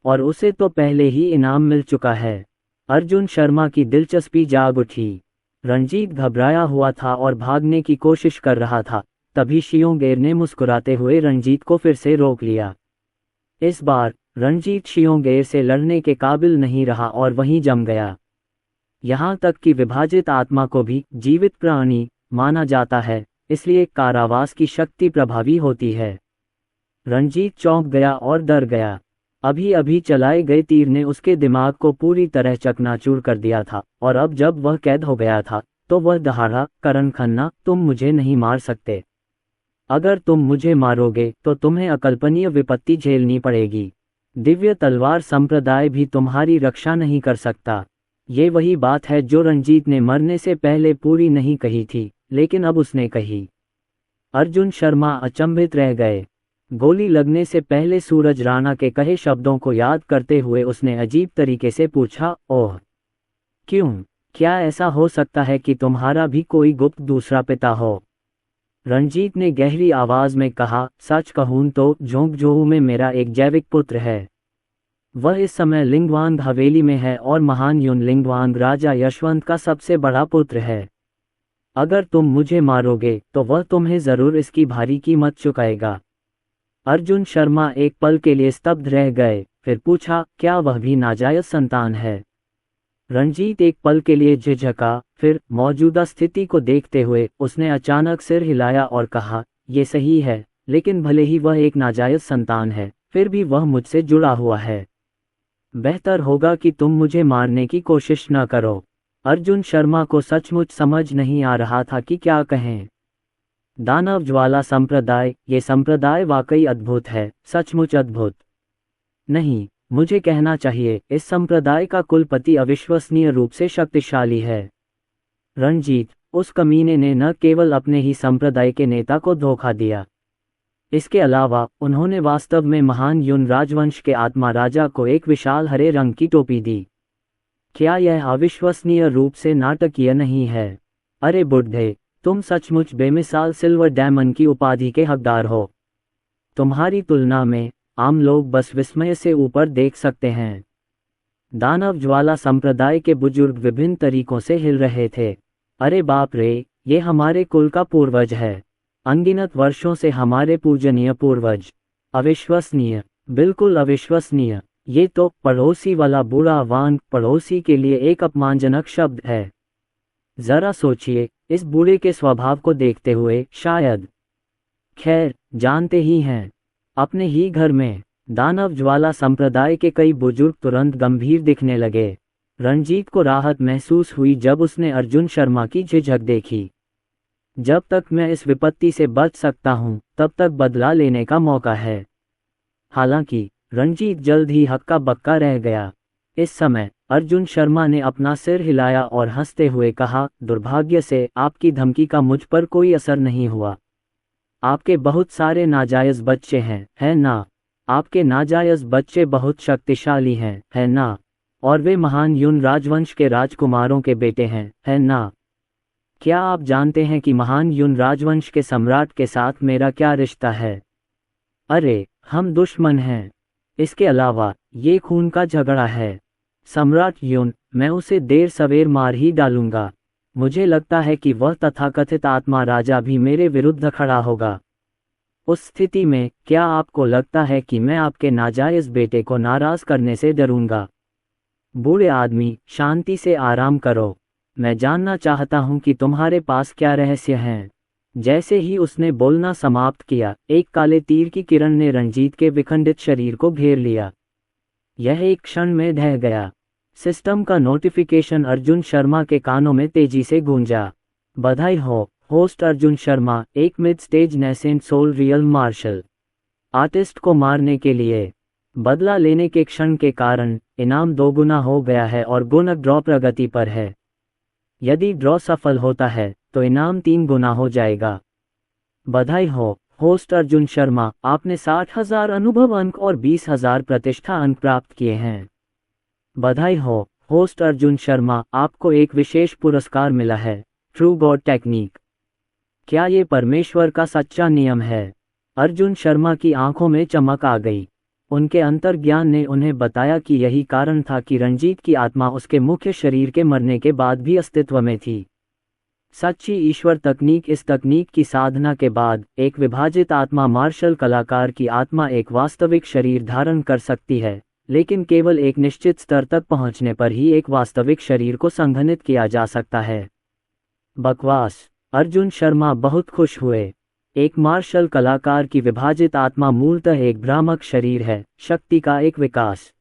और उसे तो पहले ही इनाम मिल चुका है। अर्जुन शर्मा की दिलचस्पी जाग उठी। रणजीत घबराया हुआ था और भागने की कोशिश कर रहा था, तभी शियोंगेर ने मुस्कुराते हुए रणजीत को फिर से रोक लिया। इस बार रणजीत शियोंगेर से लड़ने के काबिल नहीं रहा और वहीं जम गया। यहाँ तक कि विभाजित आत्मा को भी जीवित प्राणी माना जाता है, इसलिए कारावास की शक्ति प्रभावी होती है। रणजीत चौंक गया और डर गया। अभी अभी चलाए गए तीर ने उसके दिमाग को पूरी तरह चकनाचूर कर दिया था, और अब जब वह कैद हो गया था तो वह दहाड़ा, करण खन्ना, तुम मुझे नहीं मार सकते। अगर तुम मुझे मारोगे तो तुम्हें अकल्पनीय विपत्ति झेलनी पड़ेगी। दिव्य तलवार संप्रदाय भी तुम्हारी रक्षा नहीं कर सकता। ये वही बात है जो रंजीत ने मरने से पहले पूरी नहीं कही थी, लेकिन अब उसने कही। अर्जुन शर्मा अचंभित रह गए। गोली लगने से पहले सूरज राणा के कहे शब्दों को याद करते हुए उसने अजीब तरीके से पूछा, ओह, क्यों? क्या ऐसा हो सकता है कि तुम्हारा भी कोई गुप्त दूसरा पिता हो? रंजीत ने गहरी आवाज में कहा, सच कहूं तो झोंकझोहू में मेरा एक जैविक पुत्र है। वह इस समय लिंगवांग हवेली में है और महान युन लिंगवांग राजा यशवंत का सबसे बड़ा पुत्र है। अगर तुम मुझे मारोगे तो वह तुम्हें जरूर इसकी भारी कीमत चुकाएगा। अर्जुन शर्मा एक पल के लिए स्तब्ध रह गए, फिर पूछा, क्या वह भी नाजायज संतान है? रंजीत एक पल के लिए झिझका, फिर मौजूदा स्थिति को देखते हुए उसने अचानक सिर हिलाया और कहा, ये सही है, लेकिन भले ही वह एक नाजायज संतान है, फिर भी वह मुझसे जुड़ा हुआ है। बेहतर होगा कि तुम मुझे मारने की कोशिश न करो। अर्जुन शर्मा को सचमुच समझ नहीं आ रहा था कि क्या कहें। दानव ज्वाला संप्रदाय, ये संप्रदाय वाकई अद्भुत है, सचमुच अद्भुत। नहीं, मुझे कहना चाहिए, इस संप्रदाय का कुलपति अविश्वसनीय रूप से शक्तिशाली है। रंजीत, उस कमीने ने न केवल अपने ही संप्रदाय के नेता को धोखा दिया, इसके अलावा उन्होंने वास्तव में महान युन राजवंश के आत्मा राजा को एक विशाल हरे रंग की टोपी दी। क्या यह अविश्वसनीय रूप से नाटकीय नहीं है? अरे बुड्ढे, तुम सचमुच बेमिसाल सिल्वर डायमंड की उपाधि के हकदार हो। तुम्हारी तुलना में आम लोग बस विस्मय से ऊपर देख सकते हैं। दानव ज्वाला संप्रदाय के बुजुर्ग विभिन्न तरीकों से हिल रहे थे। अरे बाप रे, ये हमारे कुल का पूर्वज है, अनगिनत वर्षों से हमारे पूजनीय पूर्वज। अविश्वसनीय, बिल्कुल अविश्वसनीय। ये तो पड़ोसी वाला बूढ़ा वांग पड़ोसी के लिए एक अपमानजनक शब्द है। जरा सोचिए, इस बूढ़े के स्वभाव को देखते हुए शायद। खैर, जानते ही हैं, अपने ही घर में। दानव ज्वाला संप्रदाय के कई बुजुर्ग तुरंत गंभीर दिखने लगे। रंजीत को राहत महसूस हुई जब उसने अर्जुन शर्मा की झिझक देखी। जब तक मैं इस विपत्ति से बच सकता हूं, तब तक बदला लेने का मौका है। हालांकि रंजीत जल्द ही हक्का बक्का रह गया। इस समय अर्जुन शर्मा ने अपना सिर हिलाया और हंसते हुए कहा, दुर्भाग्य से आपकी धमकी का मुझ पर कोई असर नहीं हुआ। आपके बहुत सारे नाजायज बच्चे हैं, है ना? आपके नाजायज बच्चे बहुत शक्तिशाली हैं, है ना? और वे महान युन राजवंश के राजकुमारों के बेटे हैं, है ना? क्या आप जानते हैं कि महान युन राजवंश के सम्राट के साथ मेरा क्या रिश्ता है? अरे, हम दुश्मन हैं। इसके अलावा ये खून का झगड़ा है। सम्राट युन, मैं उसे देर सवेर मार ही डालूंगा। मुझे लगता है कि वह तथाकथित आत्मा राजा भी मेरे विरुद्ध खड़ा होगा। उस स्थिति में क्या आपको लगता है कि मैं आपके नाजायज बेटे को नाराज करने से डरूंगा? बूढ़े आदमी, शांति से आराम करो। मैं जानना चाहता हूं कि तुम्हारे पास क्या रहस्य हैं। जैसे ही उसने बोलना समाप्त किया, एक काले तीर की किरण ने रंजीत के विखंडित शरीर को घेर लिया। यह एक क्षण में ढह गया। सिस्टम का नोटिफिकेशन अर्जुन शर्मा के कानों में तेजी से गूंजा। बधाई हो, होस्ट अर्जुन शर्मा, एक mid stage nascent soul real martial artist को मारने के लिए बदला लेने के क्षण के कारण इनाम दोगुना हो गया है और गुणक ड्रॉ प्रगति पर है। यदि ड्रॉ सफल होता है तो इनाम 3 गुना हो जाएगा। बधाई हो, होस्ट अर्जुन शर्मा, आपने 60,000 अनुभव अंक और 20,000 प्रतिष्ठा अंक प्राप्त किए हैं। बधाई हो, होस्ट अर्जुन शर्मा, आपको एक विशेष पुरस्कार मिला है, ट्रू गॉड टेक्निक। क्या ये परमेश्वर का सच्चा नियम है? अर्जुन शर्मा की आंखों में चमक आ गई। उनके अंतर्ज्ञान ने उन्हें बताया कि यही कारण था कि रंजीत की आत्मा उसके मुख्य शरीर के मरने के बाद भी अस्तित्व में थी। सच्ची ईश्वर तकनीक। इस तकनीक की साधना के बाद एक विभाजित आत्मा मार्शल कलाकार की आत्मा एक वास्तविक शरीर धारण कर सकती है, लेकिन केवल एक निश्चित स्तर तक पहुंचने पर ही एक वास्तविक शरीर को संघनित किया जा सकता है। बकवास। अर्जुन शर्मा बहुत खुश हुए। एक मार्शल कलाकार की विभाजित आत्मा मूलतः एक भ्रामक शरीर है, शक्ति का एक विकास।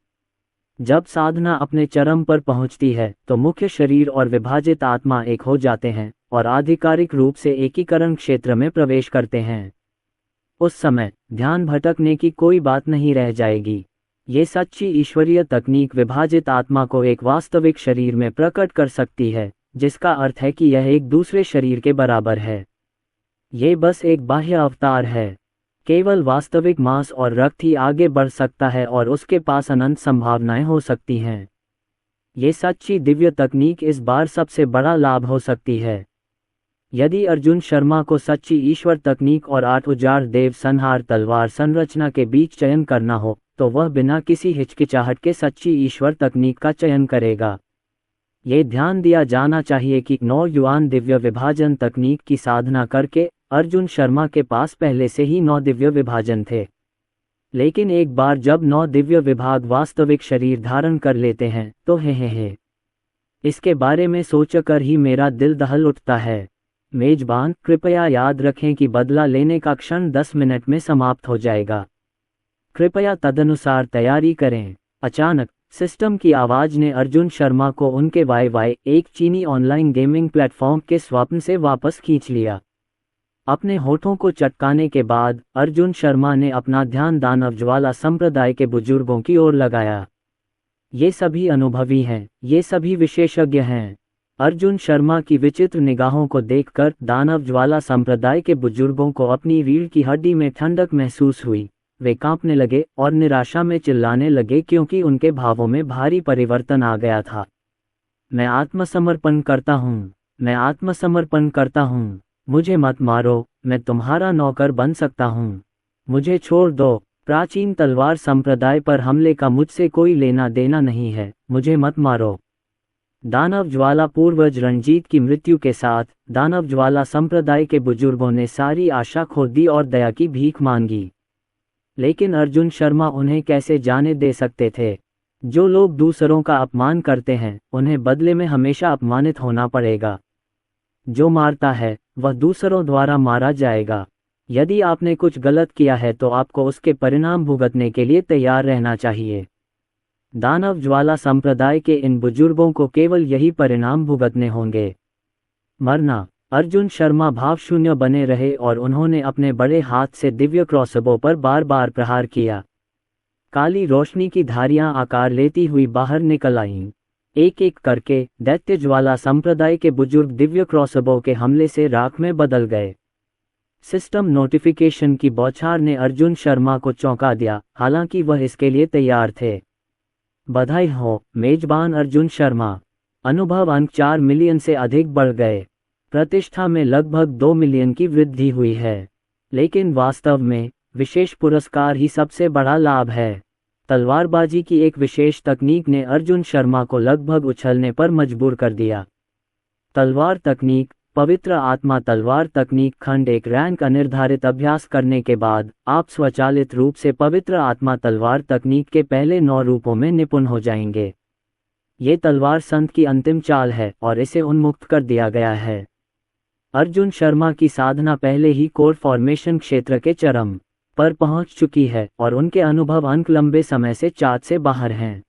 जब साधना अपने चरम पर पहुंचती है तो मुख्य शरीर और विभाजित आत्मा एक हो जाते हैं और आधिकारिक रूप से एकीकरण क्षेत्र में प्रवेश करते हैं। उस समय ध्यान भटकने की कोई बात नहीं रह जाएगी। ये सच्ची ईश्वरीय तकनीक विभाजित आत्मा को एक वास्तविक शरीर में प्रकट कर सकती है, जिसका अर्थ है कि यह एक दूसरे शरीर के बराबर है। ये बस एक बाह्य अवतार है। केवल वास्तविक मांस और रक्त ही आगे बढ़ सकता है और उसके पास अनंत संभावनाएं हो सकती हैं। ये सच्ची दिव्य तकनीक इस बार सबसे बड़ा लाभ हो सकती है। यदि अर्जुन शर्मा को सच्ची ईश्वर तकनीक और 8 उजाड़ देव संहार तलवार संरचना के बीच चयन करना हो तो वह बिना किसी हिचकिचाहट के सच्ची ईश्वर तकनीक का चयन करेगा। ये ध्यान दिया जाना चाहिए कि 9 युआन दिव्य विभाजन तकनीक की साधना करके अर्जुन शर्मा के पास पहले से ही 9 दिव्य विभाजन थे। लेकिन एक बार जब 9 दिव्य विभाग वास्तविक शरीर धारण कर लेते हैं तो हे इसके बारे में सोचकर ही मेरा दिल दहल उठता है। मेजबान, कृपया याद रखें कि बदला लेने का क्षण 10 मिनट में समाप्त हो जाएगा। कृपया तदनुसार तैयारी करें। अचानक सिस्टम की आवाज ने अर्जुन शर्मा को उनके वाई एक चीनी ऑनलाइन गेमिंग प्लेटफॉर्म के स्वप्न से वापस खींच लिया। अपने होठों को चटकाने के बाद अर्जुन शर्मा ने अपना ध्यान दानव ज्वाला संप्रदाय के बुजुर्गों की ओर लगाया। ये सभी अनुभवी हैं, ये सभी विशेषज्ञ हैं। अर्जुन शर्मा की विचित्र निगाहों को देखकर दानव ज्वाला संप्रदाय के बुजुर्गों को अपनी रीढ़ की हड्डी में ठंडक महसूस हुई। वे कांपने लगे और निराशा में चिल्लाने लगे क्योंकि उनके भावों में भारी परिवर्तन आ गया था। मैं आत्मसमर्पण करता हूँ, मैं आत्मसमर्पण करता हूँ। मुझे मत मारो, मैं तुम्हारा नौकर बन सकता हूँ। मुझे छोड़ दो। प्राचीन तलवार संप्रदाय पर हमले का मुझसे कोई लेना देना नहीं है, मुझे मत मारो। दानव ज्वाला पूर्वज रणजीत की मृत्यु के साथ दानव ज्वाला संप्रदाय के बुजुर्गों ने सारी आशा खो दी और दया की भीख मांगी। लेकिन अर्जुन शर्मा उन्हें कैसे जाने दे सकते थे? जो लोग दूसरों का अपमान करते हैं उन्हें बदले में हमेशा अपमानित होना पड़ेगा। जो मारता है वह दूसरों द्वारा मारा जाएगा। यदि आपने कुछ गलत किया है तो आपको उसके परिणाम भुगतने के लिए तैयार रहना चाहिए। दानव ज्वाला संप्रदाय के इन बुजुर्गों को केवल यही परिणाम भुगतने होंगे, मरना। अर्जुन शर्मा भावशून्य बने रहे और उन्होंने अपने बड़े हाथ से दिव्य क्रॉसबो पर बार बार प्रहार किया। काली रोशनी की धारियां आकार लेती हुई बाहर निकल आईं। एक एक करके दैत्य ज्वाला संप्रदाय के बुजुर्ग दिव्य क्रॉसबो के हमले से राख में बदल गए। सिस्टम नोटिफिकेशन की बौछार ने अर्जुन शर्मा को चौंका दिया, हालांकि वह इसके लिए तैयार थे। बधाई हो मेजबान अर्जुन शर्मा, अनुभव अंक 4 मिलियन से अधिक बढ़ गए। प्रतिष्ठा में लगभग 2 मिलियन की वृद्धि हुई है। लेकिन वास्तव में विशेष पुरस्कार ही सबसे बड़ा लाभ है। तलवारबाजी की एक विशेष तकनीक ने अर्जुन शर्मा को लगभग उछलने पर मजबूर कर दिया। तलवार तकनीक, पवित्र आत्मा तलवार तकनीक खंड 1 रैंक अनिर्धारित अभ्यास करने के बाद आप स्वचालित रूप से पवित्र आत्मा तलवार तकनीक के पहले 9 रूपों में निपुण हो जाएंगे। ये तलवार संत की अंतिम चाल है और इसे उन्मुक्त कर दिया गया है। अर्जुन शर्मा की साधना पहले ही कोर फॉर्मेशन क्षेत्र के चरम पर पहुंच चुकी है और उनके अनुभव अंक लंबे समय से चार्ट से बाहर हैं।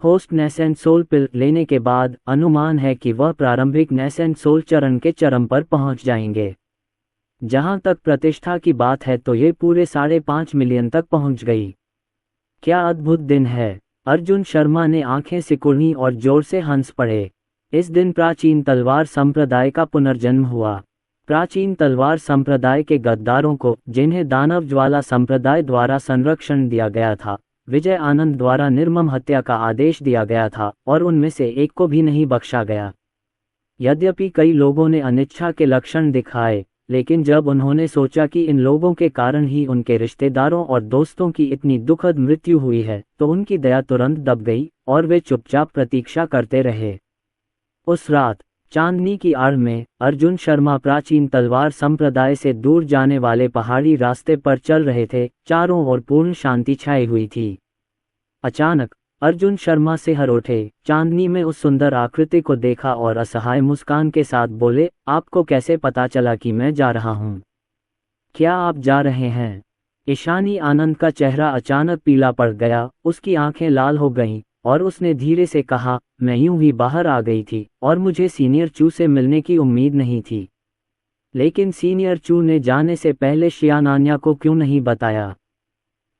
होस्ट नेसेंट सोल पिल लेने के बाद अनुमान है कि वह प्रारंभिक नेसेंट सोल चरण के चरम पर पहुंच जाएंगे। जहां तक प्रतिष्ठा की बात है तो ये पूरे 5.5 मिलियन तक पहुंच गई। क्या अद्भुत दिन है! अर्जुन शर्मा ने आंखें सिकुड़ी और जोर से हंस पड़े। इस दिन प्राचीन तलवार संप्रदाय का पुनर्जन्म हुआ। प्राचीन तलवार संप्रदाय के गद्दारों को, जिन्हें दानव ज्वाला संप्रदाय द्वारा संरक्षण दिया गया था, विजय आनंद द्वारा निर्मम हत्या का आदेश दिया गया था और उनमें से एक को भी नहीं बख्शा गया। यद्यपि कई लोगों ने अनिच्छा के लक्षण दिखाए, लेकिन जब उन्होंने सोचा कि इन लोगों के कारण ही उनके रिश्तेदारों और दोस्तों की इतनी दुखद मृत्यु हुई है तो उनकी दया तुरंत दब गई और वे चुपचाप प्रतीक्षा करते रहे। उस रात चांदनी की आड़ में अर्जुन शर्मा प्राचीन तलवार संप्रदाय से दूर जाने वाले पहाड़ी रास्ते पर चल रहे थे। चारों ओर पूर्ण शांति छाई हुई थी। अचानक अर्जुन शर्मा सिहर उठे, चांदनी में उस सुंदर आकृति को देखा और असहाय मुस्कान के साथ बोले, आपको कैसे पता चला कि मैं जा रहा हूँ? क्या आप जा रहे हैं? ईशानी आनंद का चेहरा अचानक पीला पड़ गया, उसकी आंखें लाल हो गईं और उसने धीरे से कहा, मैं यूं ही बाहर आ गई थी और मुझे सीनियर चू से मिलने की उम्मीद नहीं थी। लेकिन सीनियर चू ने जाने से पहले शियानान्या को क्यों नहीं बताया?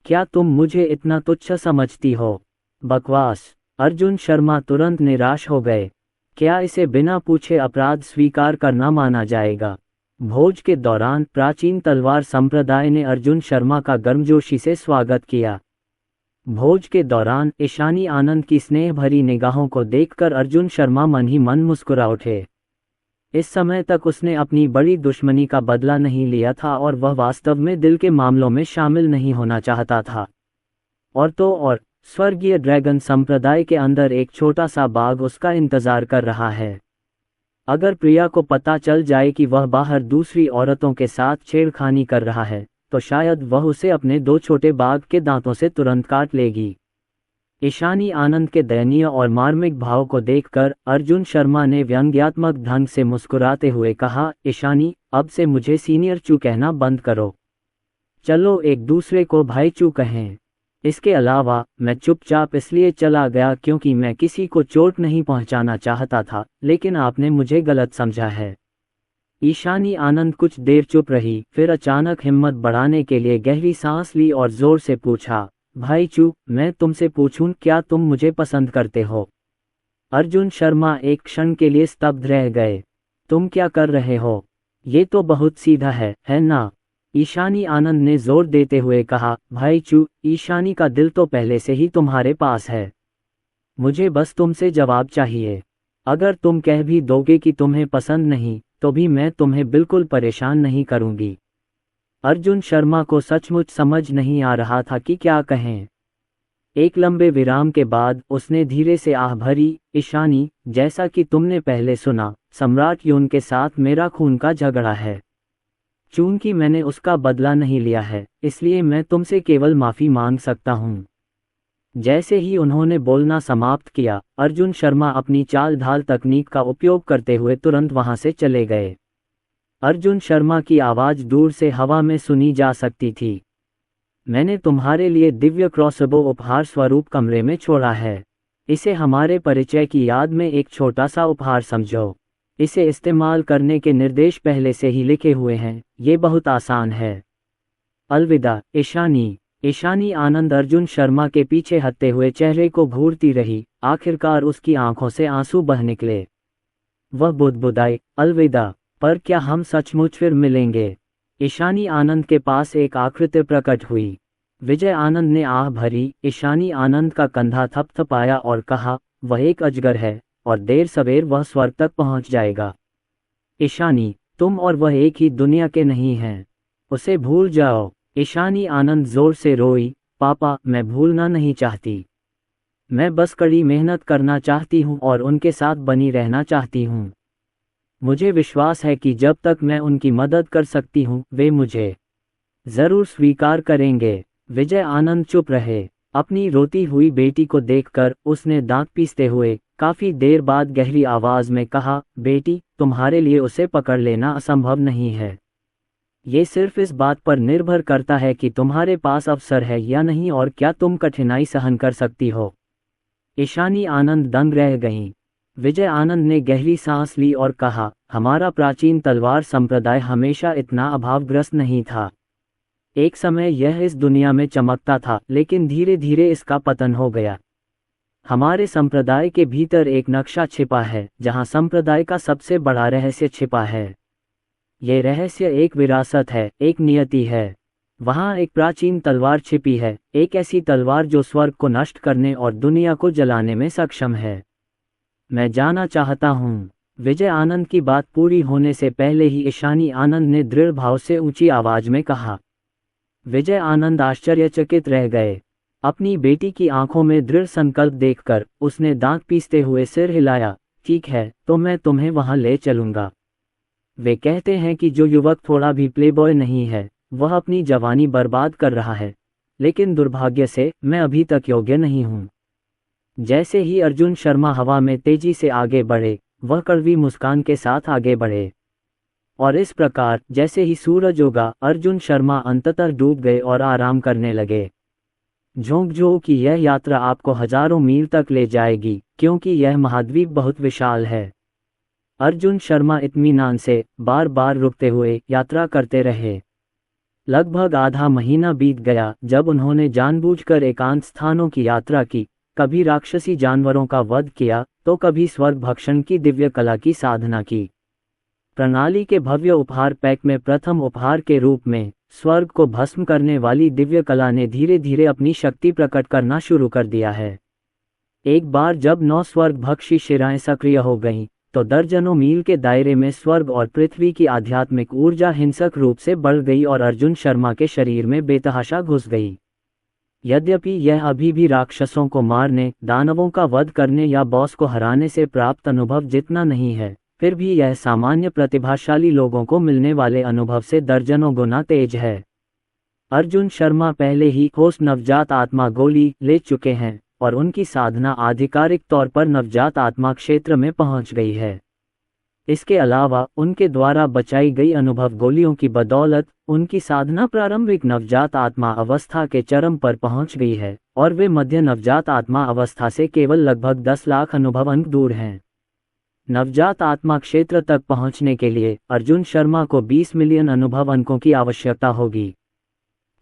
क्या तुम मुझे इतना तुच्छ समझती हो? बकवास। अर्जुन शर्मा तुरंत निराश हो गए। क्या इसे बिना पूछे अपराध स्वीकार करना माना जाएगा? भोज के दौरान प्राचीन तलवार संप्रदाय ने अर्जुन शर्मा का गर्मजोशी से स्वागत किया। भोज के दौरान ईशानी आनंद की स्नेह भरी निगाहों को देखकर अर्जुन शर्मा मन ही मन मुस्कुरा उठे। इस समय तक उसने अपनी बड़ी दुश्मनी का बदला नहीं लिया था और वह वास्तव में दिल के मामलों में शामिल नहीं होना चाहता था। और तो और स्वर्गीय ड्रैगन संप्रदाय के अंदर एक छोटा सा बाग उसका इंतजार कर रहा है। अगर प्रिया को पता चल जाए कि वह बाहर दूसरी औरतों के साथ छेड़खानी कर रहा है, तो शायद वह उसे अपने 2 छोटे बाघ के दांतों से तुरंत काट लेगी। ईशानी आनंद के दयनीय और मार्मिक भाव को देखकर अर्जुन शर्मा ने व्यंग्यात्मक ढंग से मुस्कुराते हुए कहा, ईशानी, अब से मुझे सीनियर चू कहना बंद करो। चलो एक दूसरे को भाई चू कहें। इसके अलावा मैं चुपचाप इसलिए चला गया क्योंकि मैं किसी को चोट नहीं पहुंचाना चाहता था, लेकिन आपने मुझे गलत समझा है। ईशानी आनंद कुछ देर चुप रही, फिर अचानक हिम्मत बढ़ाने के लिए गहरी सांस ली और जोर से पूछा, भाई चू, मैं तुमसे पूछूं, क्या तुम मुझे पसंद करते हो? अर्जुन शर्मा एक क्षण के लिए स्तब्ध रह गए। तुम क्या कर रहे हो? ये तो बहुत सीधा है ना? ईशानी आनंद ने जोर देते हुए कहा, भाई चू, ईशानी का दिल तो पहले से ही तुम्हारे पास है। मुझे बस तुमसे जवाब चाहिए। अगर तुम कह भी दोगे कि तुम्हें पसंद नहीं, तो भी मैं तुम्हें बिल्कुल परेशान नहीं करूंगी। अर्जुन शर्मा को सचमुच समझ नहीं आ रहा था कि क्या कहें। एक लंबे विराम के बाद उसने धीरे से आह भरी, ईशानी, जैसा कि तुमने पहले सुना, सम्राट यून के साथ मेरा खून का झगड़ा है। चूंकि मैंने उसका बदला नहीं लिया है, इसलिए मैं तुमसे केवल माफी मांग सकता हूँ। जैसे ही उन्होंने बोलना समाप्त किया, अर्जुन शर्मा अपनी चाल ढाल तकनीक का उपयोग करते हुए तुरंत वहां से चले गए। अर्जुन शर्मा की आवाज दूर से हवा में सुनी जा सकती थी। मैंने तुम्हारे लिए दिव्य क्रॉसबो उपहार स्वरूप कमरे में छोड़ा है। इसे हमारे परिचय की याद में एक छोटा सा उपहार समझो। इसे इस्तेमाल करने के निर्देश पहले से ही लिखे हुए हैं, ये बहुत आसान है। अलविदा ईशानी। ईशानी आनंद अर्जुन शर्मा के पीछे हटते हुए चेहरे को घूरती रही। आखिरकार उसकी आंखों से आंसू बह निकले। वह बुदबुदाई, अलविदा, पर क्या हम सचमुच फिर मिलेंगे? ईशानी आनंद के पास एक आकृति प्रकट हुई। विजय आनंद ने आह भरी, ईशानी आनंद का कंधा थपथपाया और कहा, वह एक अजगर है और देर सवेर वह स्वर्ग तक पहुंच जाएगा। ईशानी, तुम और वह एक ही दुनिया के नहीं हैं। उसे भूल जाओ। ईशानी आनंद जोर से रोई, पापा, मैं भूलना नहीं चाहती। मैं बस कड़ी मेहनत करना चाहती हूँ और उनके साथ बनी रहना चाहती हूँ। मुझे विश्वास है कि जब तक मैं उनकी मदद कर सकती हूँ, वे मुझे जरूर स्वीकार करेंगे। विजय आनंद चुप रहे। अपनी रोती हुई बेटी को देखकर उसने दांत पीसते हुए काफी देर बाद गहरी आवाज में कहा, बेटी, तुम्हारे लिए उसे पकड़ लेना असंभव नहीं है। ये सिर्फ इस बात पर निर्भर करता है कि तुम्हारे पास अवसर है या नहीं और क्या तुम कठिनाई सहन कर सकती हो। ईशानी आनंद दंग रह गईं। विजय आनंद ने गहरी सांस ली और कहा, हमारा प्राचीन तलवार संप्रदाय हमेशा इतना अभावग्रस्त नहीं था। एक समय यह इस दुनिया में चमकता था, लेकिन धीरे धीरे इसका पतन हो गया। हमारे संप्रदाय के भीतर एक नक्शा छिपा है, जहां संप्रदाय का सबसे बड़ा रहस्य छिपा है। ये रहस्य एक विरासत है, एक नियति है। वहां एक प्राचीन तलवार छिपी है, एक ऐसी तलवार जो स्वर्ग को नष्ट करने और दुनिया को जलाने में सक्षम है। मैं जाना चाहता हूँ। विजय आनंद की बात पूरी होने से पहले ही ईशानी आनंद ने दृढ़ भाव से ऊंची आवाज में कहा। विजय आनंद आश्चर्यचकित रह गए। अपनी बेटी की आंखों में दृढ़ संकल्प देखकर उसने दांत पीसते हुए सिर हिलाया। ठीक है, तो मैं तुम्हें वहां ले चलूंगा। वे कहते हैं कि जो युवक थोड़ा भी प्लेबॉय नहीं है, वह अपनी जवानी बर्बाद कर रहा है, लेकिन दुर्भाग्य से मैं अभी तक योग्य नहीं हूँ। जैसे ही अर्जुन शर्मा हवा में तेजी से आगे बढ़े, वह कड़वी मुस्कान के साथ आगे बढ़े। और इस प्रकार जैसे ही सूरज उगा अर्जुन शर्मा अंततः डूब गए और आराम करने लगे। झोंकझों की यह यात्रा आपको हजारों मील तक ले जाएगी, क्योंकि यह महाद्वीप बहुत विशाल है। अर्जुन शर्मा इत्मीनान से बार बार रुकते हुए यात्रा करते रहे। लगभग आधा महीना बीत गया जब उन्होंने जानबूझकर एकांत स्थानों की यात्रा की, कभी राक्षसी जानवरों का वध किया तो कभी स्वर्ग भक्षण की दिव्य कला की साधना की। प्रणाली के भव्य उपहार पैक में प्रथम उपहार के रूप में स्वर्ग को भस्म करने वाली दिव्य कला ने धीरे धीरे अपनी शक्ति प्रकट करना शुरू कर दिया है। एक बार जब 9 स्वर्ग भक्षी शिराएं सक्रिय हो गईं, तो दर्जनों मील के दायरे में स्वर्ग और पृथ्वी की आध्यात्मिक ऊर्जा हिंसक रूप से बढ़ गई और अर्जुन शर्मा के शरीर में बेतहाशा घुस गई। यद्यपि यह अभी भी राक्षसों को मारने, दानवों का वध करने या बॉस को हराने से प्राप्त अनुभव जितना नहीं है, फिर भी यह सामान्य प्रतिभाशाली लोगों को मिलने वाले अनुभव से दर्जनों गुना तेज है। अर्जुन शर्मा पहले ही ठोस नवजात आत्मा गोली ले चुके हैं और उनकी साधना आधिकारिक तौर पर नवजात आत्मा क्षेत्र में पहुंच गई है। इसके अलावा उनके द्वारा बचाई गई अनुभव गोलियों की बदौलत उनकी साधना प्रारंभिक नवजात आत्मा अवस्था के चरम पर पहुंच गई है और वे मध्य नवजात आत्मा अवस्था से केवल लगभग 10 लाख अनुभव अंक दूर हैं। नवजात आत्मा क्षेत्र तक पहुंचने के लिए अर्जुन शर्मा को 20 मिलियन अनुभव अंकों की आवश्यकता होगी।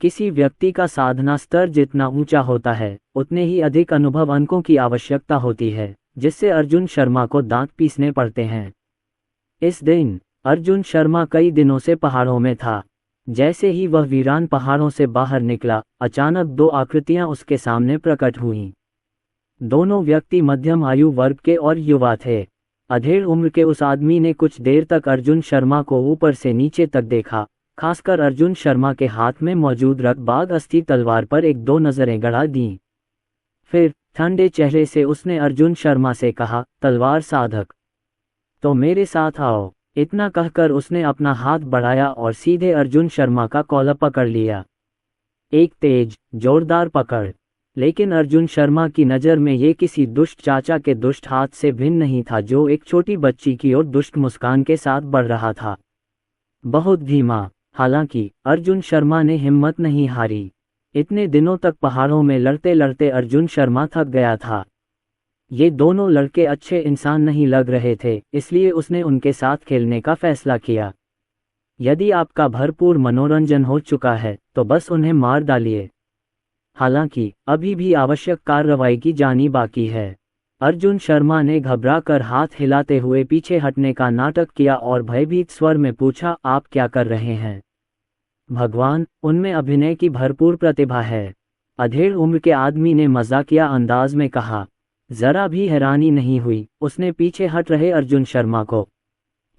किसी व्यक्ति का साधना स्तर जितना ऊंचा होता है, उतने ही अधिक अनुभव अंकों की आवश्यकता होती है, जिससे अर्जुन शर्मा को दांत पीसने पड़ते हैं। इस दिन अर्जुन शर्मा कई दिनों से पहाड़ों में था। जैसे ही वह वीरान पहाड़ों से बाहर निकला, अचानक 2 आकृतियां उसके सामने प्रकट हुईं। दोनों व्यक्ति मध्यम आयु वर्ग के और युवा थे। अधेड़ उम्र के उस आदमी ने कुछ देर तक अर्जुन शर्मा को ऊपर से नीचे तक देखा, खासकर अर्जुन शर्मा के हाथ में मौजूद रक्तबाग अस्थि तलवार पर 1-2 नजरें गड़ा दीं। फिर ठंडे चेहरे से उसने अर्जुन शर्मा से कहा, तलवार साधक, तो मेरे साथ आओ। इतना कहकर उसने अपना हाथ बढ़ाया और सीधे अर्जुन शर्मा का कॉलर पकड़ लिया। एक तेज, जोरदार पकड़। लेकिन अर्जुन शर्मा की नज़र में ये किसी दुष्ट चाचा के दुष्ट हाथ से भिन्न नहीं था, जो एक छोटी बच्ची की ओर दुष्ट मुस्कान के साथ बढ़ रहा था। बहुत धीमा। हालांकि अर्जुन शर्मा ने हिम्मत नहीं हारी। इतने दिनों तक पहाड़ों में लड़ते लड़ते अर्जुन शर्मा थक गया था। ये दोनों लड़के अच्छे इंसान नहीं लग रहे थे, इसलिए उसने उनके साथ खेलने का फैसला किया। यदि आपका भरपूर मनोरंजन हो चुका है तो बस उन्हें मार डालिए। हालांकि अभी भी आवश्यक कार्रवाई की जानी बाकी है। अर्जुन शर्मा ने घबराकर हाथ हिलाते हुए पीछे हटने का नाटक किया और भयभीत स्वर में पूछा, आप क्या कर रहे हैं? भगवान, उनमें अभिनय की भरपूर प्रतिभा है। अधेड़ उम्र के आदमी ने मजाकिया अंदाज में कहा। जरा भी हैरानी नहीं हुई, उसने पीछे हट रहे अर्जुन शर्मा को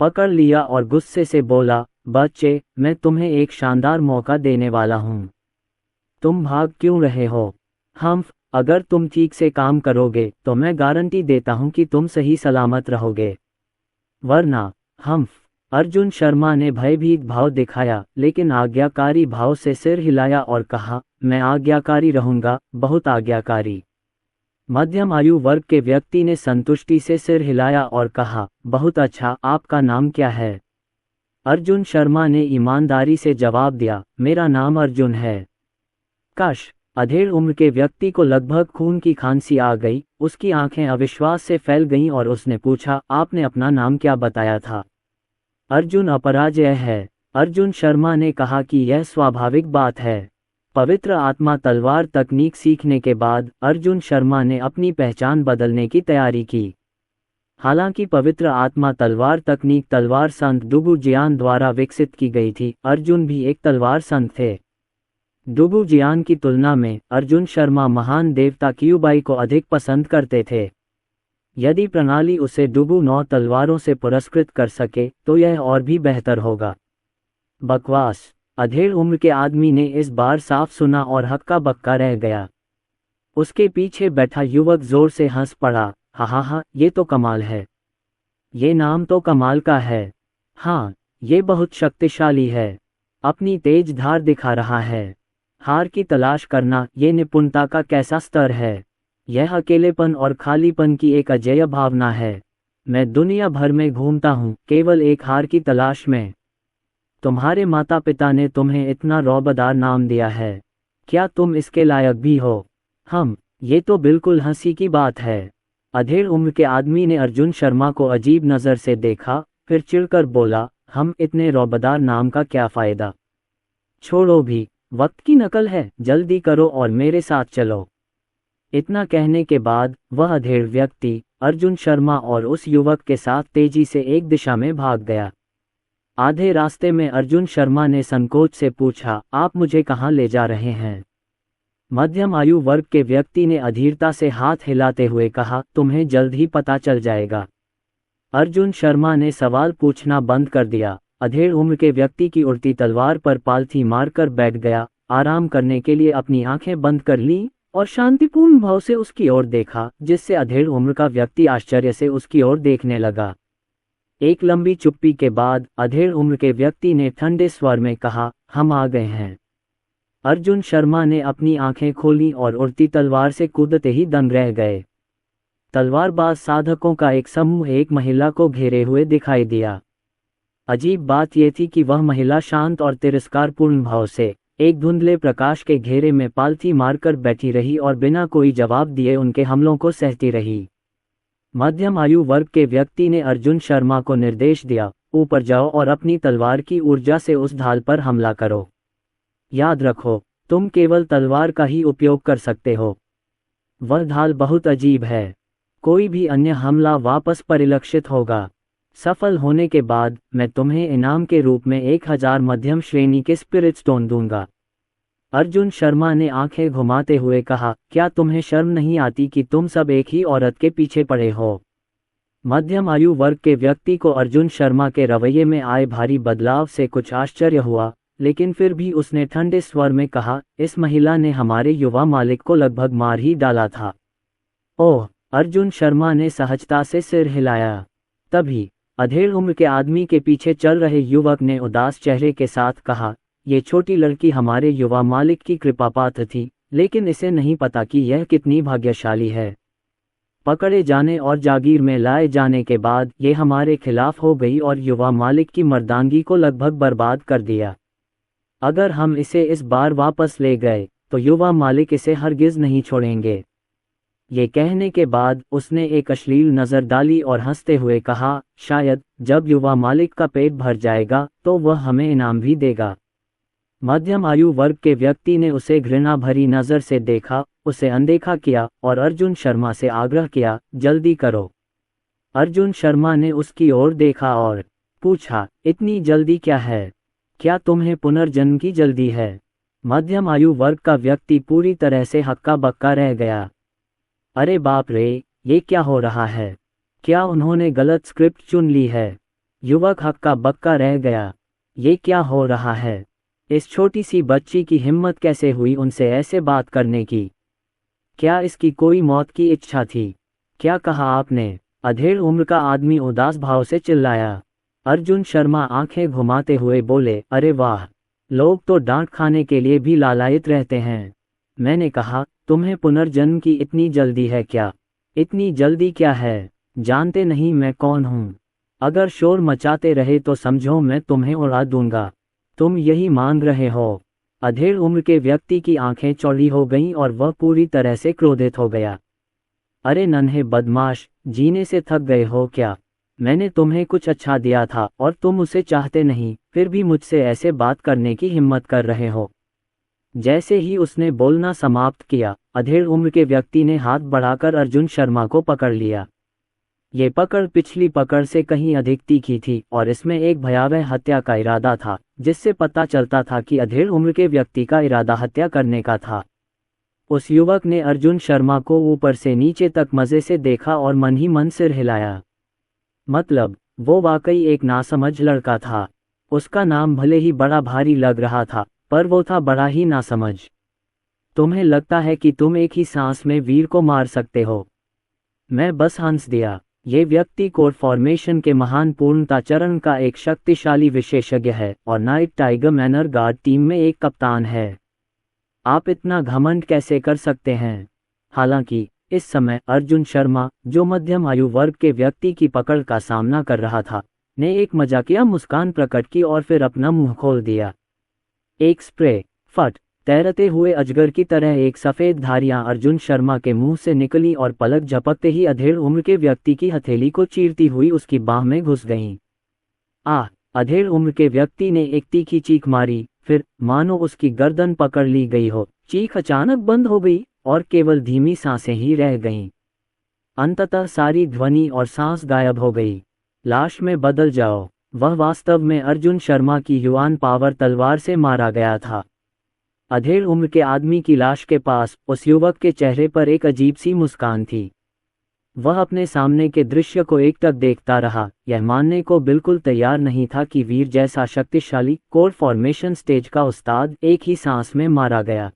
पकड़ लिया और गुस्से से बोला, बच्चे, मैं तुम्हें एक शानदार मौका देने वाला हूं। तुम भाग क्यों रहे हो? अगर तुम ठीक से काम करोगे तो मैं गारंटी देता हूं कि तुम सही सलामत रहोगे, वरना अर्जुन शर्मा ने भयभीत भाव दिखाया, लेकिन आज्ञाकारी भाव से सिर हिलाया और कहा, मैं आज्ञाकारी रहूंगा, बहुत आज्ञाकारी। मध्यम आयु वर्ग के व्यक्ति ने संतुष्टि से सिर हिलाया और कहा, बहुत अच्छा, आपका नाम क्या है? अर्जुन शर्मा ने ईमानदारी से जवाब दिया, मेरा नाम अर्जुन है। काश! अधेड़ उम्र के व्यक्ति को लगभग खून की खांसी आ गई, उसकी आंखें अविश्वास से फैल गईं और उसने पूछा, आपने अपना नाम क्या बताया था? अर्जुन अपराजय है। अर्जुन शर्मा ने कहा कि यह स्वाभाविक बात है। पवित्र आत्मा तलवार तकनीक सीखने के बाद अर्जुन शर्मा ने अपनी पहचान बदलने की तैयारी की। हालांकि पवित्र आत्मा तलवार तकनीक तलवार संत डुगु जियान द्वारा विकसित की गई थी, अर्जुन भी एक तलवार संत थे। डुगु जियान की तुलना में अर्जुन शर्मा महान देवता क्यूबाई को अधिक पसंद करते थे। यदि प्रणाली उसे डुगु 9 तलवारों से पुरस्कृत कर सके तो यह और भी बेहतर होगा। बकवास! अधेड़ उम्र के आदमी ने इस बार साफ सुना और हक्का बक्का रह गया। उसके पीछे बैठा युवक जोर से हंस पड़ा, हा, ये तो कमाल है। ये नाम तो कमाल का है। हाँ, ये बहुत शक्तिशाली है। अपनी तेज धार दिखा रहा है। हार की तलाश करना, ये निपुणता का कैसा स्तर है। यह अकेलेपन और खालीपन की एक अजेय भावना है। मैं दुनिया भर में घूमता हूँ केवल एक हार की तलाश में। तुम्हारे माता पिता ने तुम्हें इतना रौबदार नाम दिया है, क्या तुम इसके लायक भी हो? ये तो बिल्कुल हंसी की बात है। अधेड़ उम्र के आदमी ने अर्जुन शर्मा को अजीब नज़र से देखा, फिर चिढ़कर बोला, हम इतने रौबदार नाम का क्या फ़ायदा? छोड़ो भी, वक्त की नकल है, जल्दी करो और मेरे साथ चलो। इतना कहने के बाद वह अधेड़ व्यक्ति अर्जुन शर्मा और उस युवक के साथ तेजी से एक दिशा में भाग गया। आधे रास्ते में अर्जुन शर्मा ने संकोच से पूछा, आप मुझे कहाँ ले जा रहे हैं? मध्यम आयु वर्ग के व्यक्ति ने अधीरता से हाथ हिलाते हुए कहा, तुम्हें जल्द ही पता चल जाएगा। अर्जुन शर्मा ने सवाल पूछना बंद कर दिया। अधेड़ उम्र के व्यक्ति की उड़ती तलवार पर पालथी मारकर बैठ गया, आराम करने के लिए अपनी आंखें बंद कर लीं और शांतिपूर्ण भाव से उसकी ओर देखा, जिससे अधेड़ उम्र का व्यक्ति आश्चर्य से उसकी ओर देखने लगा। एक लंबी चुप्पी के बाद अधेड़ उम्र के व्यक्ति ने ठंडे स्वर में कहा, हम आ गए हैं। अर्जुन शर्मा ने अपनी आंखें खोली और उड़ती तलवार से कूदते ही दंग रह गए। तलवारबाज साधकों का एक समूह एक महिला को घेरे हुए दिखाई दिया। अजीब बात यह थी कि वह महिला शांत और तिरस्कारपूर्ण भाव से एक धुंधले प्रकाश के घेरे में पालथी मारकर बैठी रही और बिना कोई जवाब दिए उनके हमलों को सहती रही। मध्यम आयु वर्ग के व्यक्ति ने अर्जुन शर्मा को निर्देश दिया, ऊपर जाओ और अपनी तलवार की ऊर्जा से उस ढाल पर हमला करो। याद रखो, तुम केवल तलवार का ही उपयोग कर सकते हो। वह ढाल बहुत अजीब है, कोई भी अन्य हमला वापस परिलक्षित होगा। सफल होने के बाद मैं तुम्हें इनाम के रूप में 1000 मध्यम श्रेणी के स्पिरिट स्टोन दूंगा। अर्जुन शर्मा ने आंखें घुमाते हुए कहा, क्या तुम्हें शर्म नहीं आती कि तुम सब एक ही औरत के पीछे पड़े हो? मध्यम आयु वर्ग के व्यक्ति को अर्जुन शर्मा के रवैये में आए भारी बदलाव से कुछ आश्चर्य हुआ, लेकिन फिर भी उसने ठंडे स्वर में कहा, इस महिला ने हमारे युवा मालिक को लगभग मार ही डाला था। ओह, अर्जुन शर्मा ने सहजता से सिर हिलाया। तभी अधेड़ उम्र के आदमी के पीछे चल रहे युवक ने उदास चेहरे के साथ कहा, ये छोटी लड़की हमारे युवा मालिक की कृपापात्र थी, लेकिन इसे नहीं पता कि यह कितनी भाग्यशाली है। पकड़े जाने और जागीर में लाए जाने के बाद ये हमारे खिलाफ हो गई और युवा मालिक की मर्दांगी को लगभग बर्बाद कर दिया। अगर हम इसे इस बार वापस ले गए तो युवा मालिक इसे हरगिज नहीं छोड़ेंगे। ये कहने के बाद उसने एक अश्लील नज़र डाली और हंसते हुए कहा, शायद जब युवा मालिक का पेट भर जाएगा तो वह हमें इनाम भी देगा। मध्यम आयु वर्ग के व्यक्ति ने उसे घृणा भरी नज़र से देखा, उसे अनदेखा किया और अर्जुन शर्मा से आग्रह किया, जल्दी करो। अर्जुन शर्मा ने उसकी ओर देखा और पूछा, इतनी जल्दी क्या है? क्या तुम्हें पुनर्जन्म की जल्दी है? मध्यम आयु वर्ग का व्यक्ति पूरी तरह से हक्का बक्का रह गया। अरे बाप रे, ये क्या हो रहा है? क्या उन्होंने गलत स्क्रिप्ट चुन ली है? युवक हक्का बक्का रह गया। ये क्या हो रहा है? इस छोटी सी बच्ची की हिम्मत कैसे हुई उनसे ऐसे बात करने की? क्या इसकी कोई मौत की इच्छा थी? क्या कहा आपने? अधेड़ उम्र का आदमी उदास भाव से चिल्लाया। अर्जुन शर्मा आंखें घुमाते हुए बोले, अरे वाह, लोग तो डांट खाने के लिए भी लालायित रहते हैं। मैंने कहा, तुम्हें पुनर्जन्म की इतनी जल्दी है क्या? इतनी जल्दी क्या है? जानते नहीं मैं कौन हूँ? अगर शोर मचाते रहे तो समझो मैं तुम्हें उड़ा दूंगा। तुम यही मांग रहे हो? अधेड़ उम्र के व्यक्ति की आंखें चौड़ी हो गईं और वह पूरी तरह से क्रोधित हो गया। अरे नन्हे बदमाश, जीने से थक गए हो क्या? मैंने तुम्हें कुछ अच्छा दिया था और तुम उसे चाहते नहीं, फिर भी मुझसे ऐसे बात करने की हिम्मत कर रहे हो। जैसे ही उसने बोलना समाप्त किया, अधेड़ उम्र के व्यक्ति ने हाथ बढ़ाकर अर्जुन शर्मा को पकड़ लिया। ये पकड़ पिछली पकड़ से कहीं अधिक तीखी थी और इसमें एक भयावह हत्या का इरादा था, जिससे पता चलता था कि अधेड़ उम्र के व्यक्ति का इरादा हत्या करने का था। उस युवक ने अर्जुन शर्मा को ऊपर से नीचे तक मजे से देखा और मन ही मन सिर हिलाया। मतलब, वो वाकई एक नासमझ लड़का था। उसका नाम भले ही बड़ा भारी लग रहा था, पर वो था बड़ा ही नासमझ। तुम्हें लगता है कि तुम एक ही सांस में वीर को मार सकते हो? मैं बस हंस दिया। ये व्यक्ति कोर फॉर्मेशन के महान पूर्णता चरण का एक शक्तिशाली विशेषज्ञ है और night tiger manner guard team में एक कप्तान है। आप इतना घमंड कैसे कर सकते हैं? हालांकि इस समय अर्जुन शर्मा, जो मध्यम आयु वर्ग के व्यक्ति की पकड़ का सामना कर रहा था, ने एक मजाकिया मुस्कान प्रकट की और फिर अपना मुंह खोल दिया। एक स्प्रे फट तैरते हुए अजगर की तरह एक सफ़ेद धारियां अर्जुन शर्मा के मुंह से निकली और पलक झपकते ही अधेड़ उम्र के व्यक्ति की हथेली को चीरती हुई उसकी बाह में घुस गईं। आह! अधेड़ उम्र के व्यक्ति ने एक तीखी चीख मारी, फिर मानो उसकी गर्दन पकड़ ली गई हो, चीख अचानक बंद हो गई और केवल धीमी सांसें ही रह गईं। अंततः सारी ध्वनि और सांस गायब हो गई। लाश में बदल जाओ। वह वास्तव में अर्जुन शर्मा की युआन पावर तलवार से मारा गया था। अधेड़ उम्र के आदमी की लाश के पास उस युवक के चेहरे पर एक अजीब सी मुस्कान थी। वह अपने सामने के दृश्य को एकटक देखता रहा, यह मानने को बिल्कुल तैयार नहीं था कि वीर जैसा शक्तिशाली कोर फॉर्मेशन स्टेज का उस्ताद एक ही सांस में मारा गया।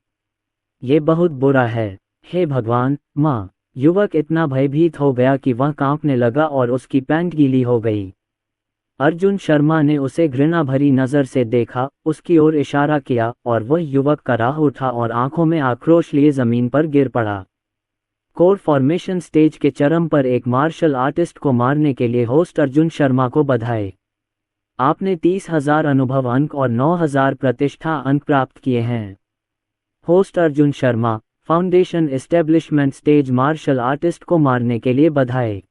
ये बहुत बुरा है। हे भगवान, माँ! युवक इतना भयभीत हो गया कि वह कांपने लगा और उसकी पैंट गीली हो गई। अर्जुन शर्मा ने उसे घृणा भरी नज़र से देखा, उसकी ओर इशारा किया और वह युवक कराह उठा और आंखों में आक्रोश लिए ज़मीन पर गिर पड़ा। कोर फॉर्मेशन स्टेज के चरम पर एक मार्शल आर्टिस्ट को मारने के लिए होस्ट अर्जुन शर्मा को बधाई। आपने 30,000 अनुभव अंक और 9,000 प्रतिष्ठा अंक प्राप्त किए हैं। Host Arjun Sharma, foundation establishment stage martial artist को मारने के लिए बधाई।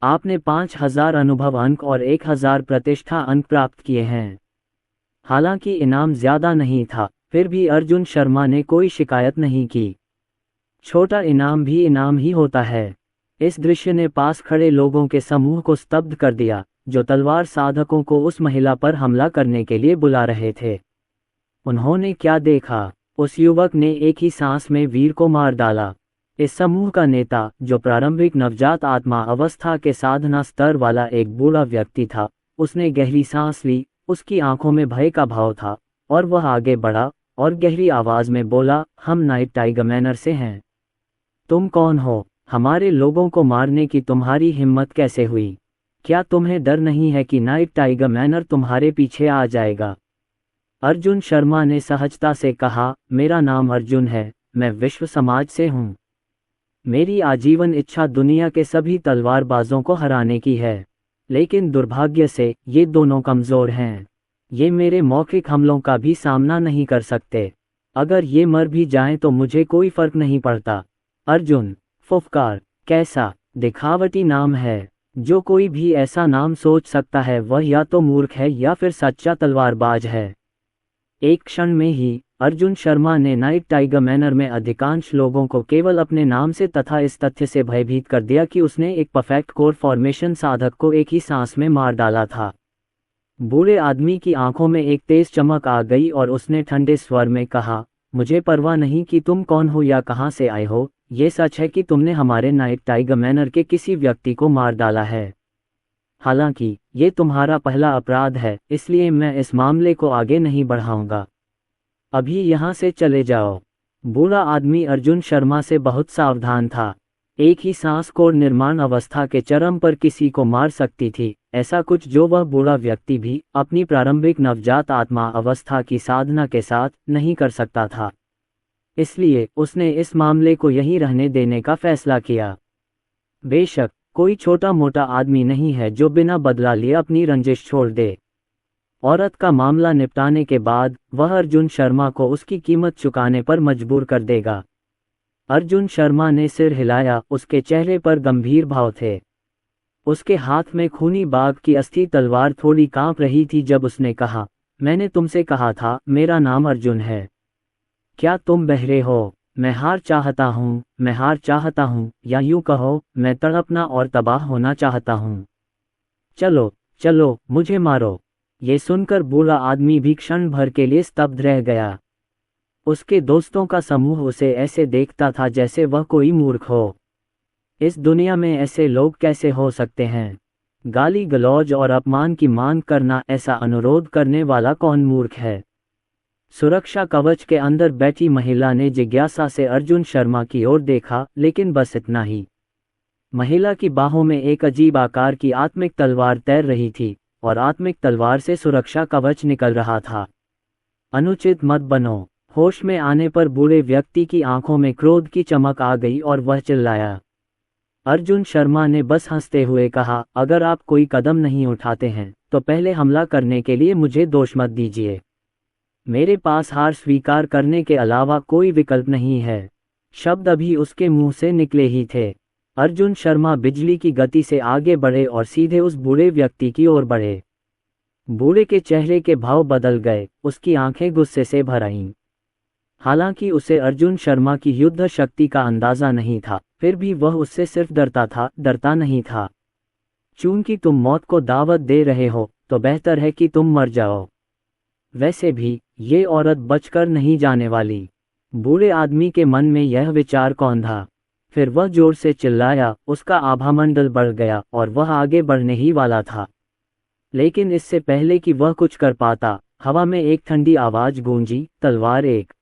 आपने 5,000 अनुभव अंक और 1,000 प्रतिष्ठा अंक प्राप्त किए हैं। हालांकि इनाम ज्यादा नहीं था, फिर भी अर्जुन शर्मा ने कोई शिकायत नहीं की। छोटा इनाम भी इनाम ही होता है। इस दृश्य ने पास खड़े लोगों के समूह को स्तब्ध कर दिया, जो तलवार साधकों को उस महिला पर हमला करने के लिए बुला रहे थे। उन्होंने क्या देखा? उस युवक ने एक ही सांस में वीर को मार डाला। इस समूह का नेता, जो प्रारंभिक नवजात आत्मा अवस्था के साधना स्तर वाला एक बूढ़ा व्यक्ति था, उसने गहरी सांस ली, उसकी आंखों में भय का भाव था, और वह आगे बढ़ा और गहरी आवाज में बोला, हम नाइट टाइगर मैनर से हैं। तुम कौन हो? हमारे लोगों को मारने की तुम्हारी हिम्मत कैसे हुई? क्या तुम्हें डर नहीं है कि नाइट टाइगर मैनर तुम्हारे पीछे आ जाएगा? अर्जुन शर्मा ने सहजता से कहा, मेरा नाम अर्जुन है, मैं विश्व समाज से हूँ। मेरी आजीवन इच्छा दुनिया के सभी तलवारबाजों को हराने की है, लेकिन दुर्भाग्य से ये दोनों कमज़ोर हैं। ये मेरे मौखिक हमलों का भी सामना नहीं कर सकते। अगर ये मर भी जाएं तो मुझे कोई फर्क नहीं पड़ता। अर्जुन, फुफकार, कैसा दिखावटी नाम है। जो कोई भी ऐसा नाम सोच सकता है वह या तो मूर्ख है या फिर सच्चा तलवारबाज है। एक क्षण में ही अर्जुन शर्मा ने नाइट टाइगर मैनर में अधिकांश लोगों को केवल अपने नाम से तथा इस तथ्य से भयभीत कर दिया कि उसने एक परफेक्ट कोर फॉर्मेशन साधक को एक ही सांस में मार डाला था। बूढ़े आदमी की आंखों में एक तेज चमक आ गई और उसने ठंडे स्वर में कहा, मुझे परवाह नहीं कि तुम कौन हो या कहां से आए हो, ये सच है कि तुमने हमारे नाइट टाइगर मैनर के किसी व्यक्ति को मार डाला है। हालांकि ये तुम्हारा पहला अपराध है, इसलिए मैं इस मामले को आगे नहीं बढ़ाऊंगा। अभी यहाँ से चले जाओ। बूढ़ा आदमी अर्जुन शर्मा से बहुत सावधान था। एक ही सांस कोर निर्माण अवस्था के चरम पर किसी को मार सकती थी, ऐसा कुछ जो वह बूढ़ा व्यक्ति भी अपनी प्रारंभिक नवजात आत्मा अवस्था की साधना के साथ नहीं कर सकता था। इसलिए उसने इस मामले को यहीं रहने देने का फैसला किया। बेशक कोई छोटा मोटा आदमी नहीं है जो बिना बदला लिए अपनी रंजिश छोड़ दे। औरत का मामला निपटाने के बाद वह अर्जुन शर्मा को उसकी कीमत चुकाने पर मजबूर कर देगा। अर्जुन शर्मा ने सिर हिलाया, उसके चेहरे पर गंभीर भाव थे। उसके हाथ में खूनी बाघ की अस्थि तलवार थोड़ी कांप रही थी जब उसने कहा, मैंने तुमसे कहा था मेरा नाम अर्जुन है। क्या तुम बहरे हो? मैं हार चाहता हूँ, मैं हार चाहता हूँ, या यूं कहो, मैं तड़पना और तबाह होना चाहता हूँ। चलो चलो, मुझे मारो। ये सुनकर बूढ़ा आदमी भी क्षण भर के लिए स्तब्ध रह गया। उसके दोस्तों का समूह उसे ऐसे देखता था जैसे वह कोई मूर्ख हो। इस दुनिया में ऐसे लोग कैसे हो सकते हैं? गाली गलौज और अपमान की मांग करना, ऐसा अनुरोध करने वाला कौन मूर्ख है? सुरक्षा कवच के अंदर बैठी महिला ने जिज्ञासा से अर्जुन शर्मा की ओर देखा, लेकिन बस इतना ही। महिला की बाहों में एक अजीब आकार की आत्मिक तलवार तैर रही थी और आत्मिक तलवार से सुरक्षा कवच निकल रहा था। अनुचित मत बनो। होश में आने पर बूढ़े व्यक्ति की आंखों में क्रोध की चमक आ गई और वह चिल्लाया, अर्जुन शर्मा ने बस हंसते हुए कहा, अगर आप कोई कदम नहीं उठाते हैं तो पहले हमला करने के लिए मुझे दोष मत दीजिए। मेरे पास हार स्वीकार करने के अलावा कोई विकल्प नहीं है। शब्द अभी उसके मुंह से निकले ही थे। अर्जुन शर्मा बिजली की गति से आगे बढ़े और सीधे उस बूढ़े व्यक्ति की ओर बढ़े। बूढ़े के चेहरे के भाव बदल गए, उसकी आंखें गुस्से से भर आईं। हालांकि उसे अर्जुन शर्मा की युद्ध शक्ति का अंदाजा नहीं था, फिर भी वह उससे सिर्फ डरता था, डरता नहीं था। चूंकि तुम मौत को दावत दे रहे हो तो बेहतर है कि तुम मर जाओ। वैसे भी ये औरत बचकर नहीं जाने वाली। बूढ़े आदमी के मन में यह विचार कौंधा। फिर वह जोर से चिल्लाया, उसका आभामंडल बढ़ गया और वह आगे बढ़ने ही वाला था। लेकिन इससे पहले कि वह कुछ कर पाता, हवा में एक ठंडी आवाज गूंजी, तलवार। एक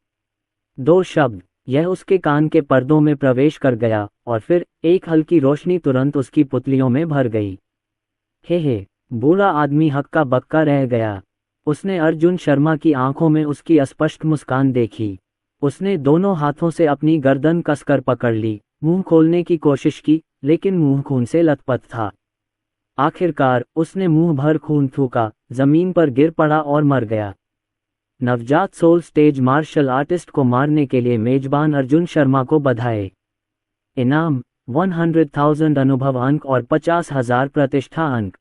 दो शब्द, यह उसके कान के पर्दों में प्रवेश कर गया और फिर एक हल्की रोशनी तुरंत उसकी पुतलियों में भर गई। हे, बूढ़ा आदमी हक्का बक्का रह गया। उसने अर्जुन शर्मा की आंखों में उसकी अस्पष्ट मुस्कान देखी। उसने दोनों हाथों से अपनी गर्दन कसकर पकड़ ली, मुंह खोलने की कोशिश की, लेकिन मुंह खून से लथपथ था। आखिरकार उसने मुंह भर खून थूका, जमीन पर गिर पड़ा और मर गया। नवजात सोल स्टेज मार्शल आर्टिस्ट को मारने के लिए मेजबान अर्जुन शर्मा को बधाई। इनाम 100,000 अनुभव अंक और 50,000 प्रतिष्ठा अंक।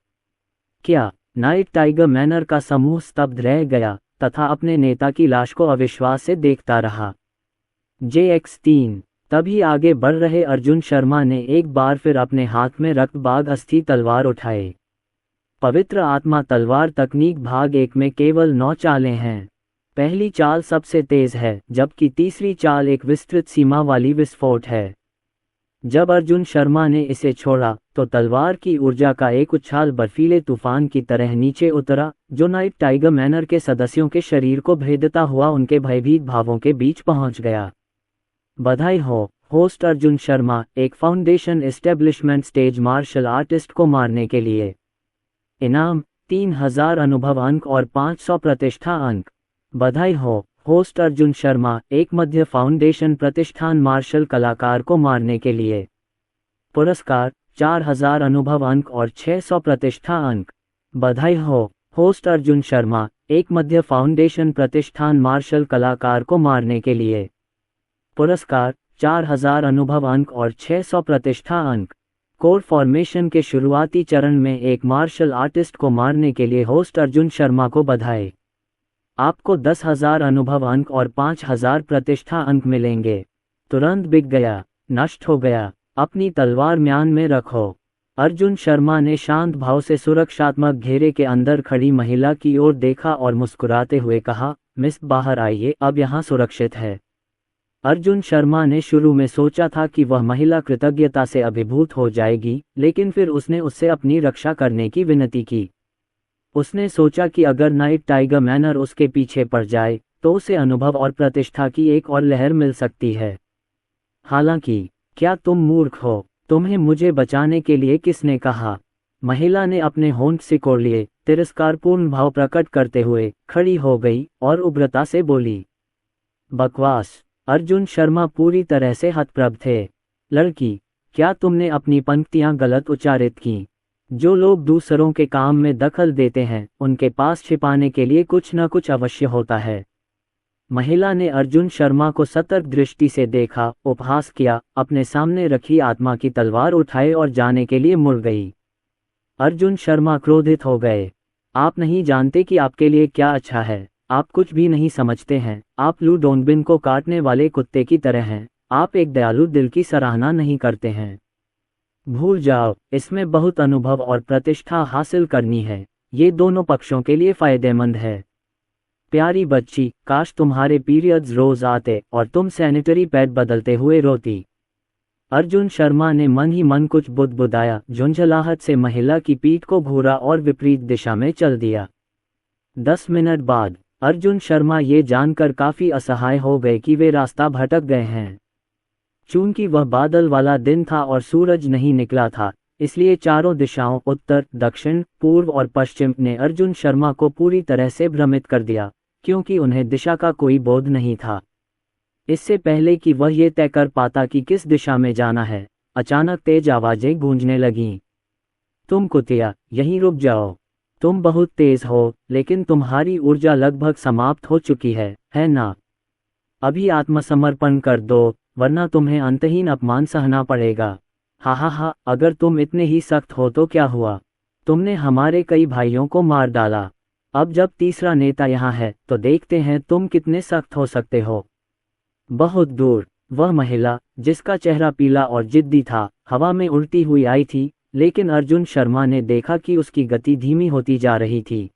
क्या नाइट टाइगर मैनर का समूह स्तब्ध रह गया तथा अपने नेता की लाश को अविश्वास से देखता रहा। JX3 तभी आगे बढ़ रहे अर्जुन शर्मा ने एक बार फिर अपने हाथ में रक्तबाग अस्थि तलवार उठाए। पवित्र आत्मा तलवार तकनीक भाग 1 में केवल 9 चालें हैं। पहली चाल सबसे तेज है, जबकि तीसरी चाल एक विस्तृत सीमा वाली विस्फोट है। जब अर्जुन शर्मा ने इसे छोड़ा तो तलवार की ऊर्जा का एक उछाल बर्फीले तूफान की तरह नीचे उतरा, जो नाइट टाइगर मैनर के सदस्यों के शरीर को भेदता हुआ उनके भयभीत भावों के बीच पहुंच गया। बधाई हो, होस्ट अर्जुन शर्मा, एक foundation establishment stage martial artist को मारने के लिए। इनाम 3000 अनुभव अंक और 500 प्रतिष्ठा अंक। बधाई हो, होस्ट अर्जुन शर्मा, एक मध्य फाउंडेशन प्रतिष्ठान मार्शल कलाकार को मारने के लिए। पुरस्कार 4000 अनुभव अंक और 600 प्रतिष्ठा अंक। बधाई हो, होस्ट अर्जुन शर्मा, एक मध्य फाउंडेशन प्रतिष्ठान मार्शल कलाकार को मारने के लिए। पुरस्कार 4000 अनुभव अंक और 600 प्रतिष्ठा अंक। कोर फॉर्मेशन के शुरुआती चरण में एक मार्शल आर्टिस्ट को मारने के लिए होस्ट अर्जुन शर्मा को बधाई। आपको 10,000 अनुभव अंक और 5,000 प्रतिष्ठा अंक मिलेंगे। तुरंत बिक गया, नष्ट हो गया, अपनी तलवार म्यान में रखो। अर्जुन शर्मा ने शांत भाव से सुरक्षात्मक घेरे के अंदर खड़ी महिला की ओर देखा और मुस्कुराते हुए कहा, मिस बाहर आइए, अब यहाँ सुरक्षित है। अर्जुन शर्मा ने शुरू में सोचा था कि वह महिला कृतज्ञता से अभिभूत हो जाएगी, लेकिन फिर उसने उससे अपनी रक्षा करने की विनती की। उसने सोचा कि अगर नाइट टाइगर मैनर उसके पीछे पड़ जाए तो उसे अनुभव और प्रतिष्ठा की एक और लहर मिल सकती है। हालांकि, क्या तुम मूर्ख हो? तुम्हें मुझे बचाने के लिए किसने कहा? महिला ने अपने होंठ सिकोड़ लिए, तिरस्कारपूर्ण भाव प्रकट करते हुए खड़ी हो गई और उग्रता से बोली, बकवास। अर्जुन शर्मा पूरी तरह से हतप्रभ थे। लड़की, क्या तुमने अपनी पंक्तियां गलत उच्चारित की? जो लोग दूसरों के काम में दखल देते हैं, उनके पास छिपाने के लिए कुछ न कुछ अवश्य होता है। महिला ने अर्जुन शर्मा को सतर्क दृष्टि से देखा, उपहास किया, अपने सामने रखी आत्मा की तलवार उठाए और जाने के लिए मुड़ गई। अर्जुन शर्मा क्रोधित हो गए। आप नहीं जानते कि आपके लिए क्या अच्छा है। आप कुछ भी नहीं समझते हैं। आप लू डोंगबिन को काटने वाले कुत्ते की तरह हैं। आप एक दयालु दिल की सराहना नहीं करते हैं। भूल जाओ, इसमें बहुत अनुभव और प्रतिष्ठा हासिल करनी है। ये दोनों पक्षों के लिए फायदेमंद है। प्यारी बच्ची, काश तुम्हारे पीरियड्स रोज आते और तुम सैनिटरी पैड बदलते हुए रोती। अर्जुन शर्मा ने मन ही मन कुछ बुदबुदाया। झुंझलाहट से महिला की पीठ को घूरा और विपरीत दिशा में चल दिया। 10 मिनट बाद अर्जुन शर्मा ये जानकर काफी असहाय हो गए कि वे रास्ता भटक गए हैं। चूंकि वह बादल वाला दिन था और सूरज नहीं निकला था, इसलिए चारों दिशाओं उत्तर, दक्षिण, पूर्व और पश्चिम ने अर्जुन शर्मा को पूरी तरह से भ्रमित कर दिया, क्योंकि उन्हें दिशा का कोई बोध नहीं था। इससे पहले कि वह ये तय कर पाता कि किस दिशा में जाना है, अचानक तेज आवाजें गूंजने लगीं। तुम कुतिया, यहीं रुक जाओ। तुम बहुत तेज हो, लेकिन तुम्हारी ऊर्जा लगभग समाप्त हो चुकी है ना? अभी आत्मसमर्पण कर दो, वरना तुम्हें अंतहीन अपमान सहना पड़ेगा। हा, अगर तुम इतने ही सख्त हो तो क्या हुआ? तुमने हमारे कई भाइयों को मार डाला। अब जब तीसरा नेता यहाँ है तो देखते हैं तुम कितने सख्त हो सकते हो। बहुत दूर, वह महिला, जिसका चेहरा पीला और जिद्दी था, हवा में उड़ती हुई आई थी, लेकिन अर्जुन शर्मा ने देखा कि उसकी गति धीमी होती जा रही थी।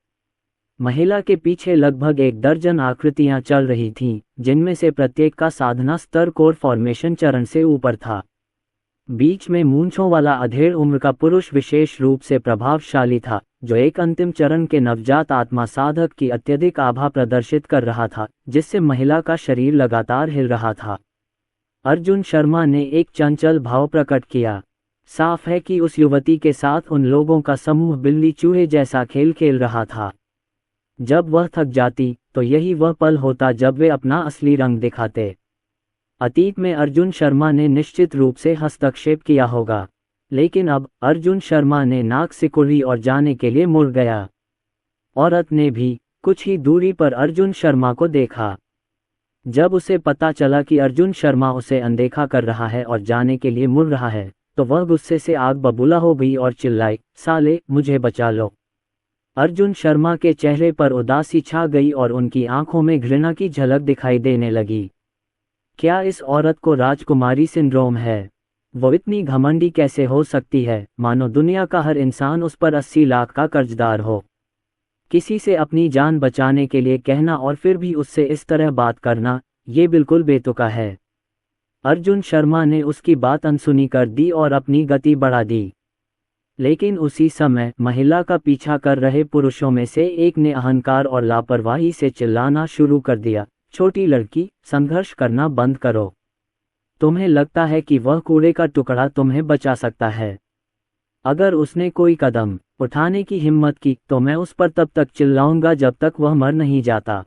महिला के पीछे लगभग 1 दर्जन आकृतियां चल रही थीं, जिनमें से प्रत्येक का साधना स्तर कोर फॉर्मेशन चरण से ऊपर था। बीच में मूंछों वाला अधेड़ उम्र का पुरुष विशेष रूप से प्रभावशाली था, जो एक अंतिम चरण के नवजात आत्मा साधक की अत्यधिक आभा प्रदर्शित कर रहा था, जिससे महिला का शरीर लगातार हिल रहा था। अर्जुन शर्मा ने एक चंचल भाव प्रकट किया। साफ है कि उस युवती के साथ उन लोगों का समूह बिल्ली चूहे जैसा खेल खेल रहा था। जब वह थक जाती तो यही वह पल होता जब वे अपना असली रंग दिखाते। अतीत में अर्जुन शर्मा ने निश्चित रूप से हस्तक्षेप किया होगा, लेकिन अब अर्जुन शर्मा ने नाक सिकुड़ी और जाने के लिए मुड़ गया। औरत ने भी कुछ ही दूरी पर अर्जुन शर्मा को देखा। जब उसे पता चला कि अर्जुन शर्मा उसे अनदेखा कर रहा है और जाने के लिए मुड़ रहा है, तो वह गुस्से से आग बबूला हो गई और चिल्लाई, साले, मुझे बचा लो। अर्जुन शर्मा के चेहरे पर उदासी छा गई और उनकी आंखों में घृणा की झलक दिखाई देने लगी। क्या इस औरत को राजकुमारी सिंड्रोम है? वो इतनी घमंडी कैसे हो सकती है, मानो दुनिया का हर इंसान उस पर 80 लाख का कर्जदार हो। किसी से अपनी जान बचाने के लिए कहना और फिर भी उससे इस तरह बात करना, ये बिल्कुल बेतुका है। अर्जुन शर्मा ने उसकी बात अनसुनी कर दी और अपनी गति बढ़ा दी। लेकिन उसी समय महिला का पीछा कर रहे पुरुषों में से एक ने अहंकार और लापरवाही से चिल्लाना शुरू कर दिया, छोटी लड़की, संघर्ष करना बंद करो। तुम्हें लगता है कि वह कूड़े का टुकड़ा तुम्हें बचा सकता है? अगर उसने कोई कदम उठाने की हिम्मत की तो मैं उस पर तब तक चिल्लाऊंगा जब तक वह मर नहीं जाता।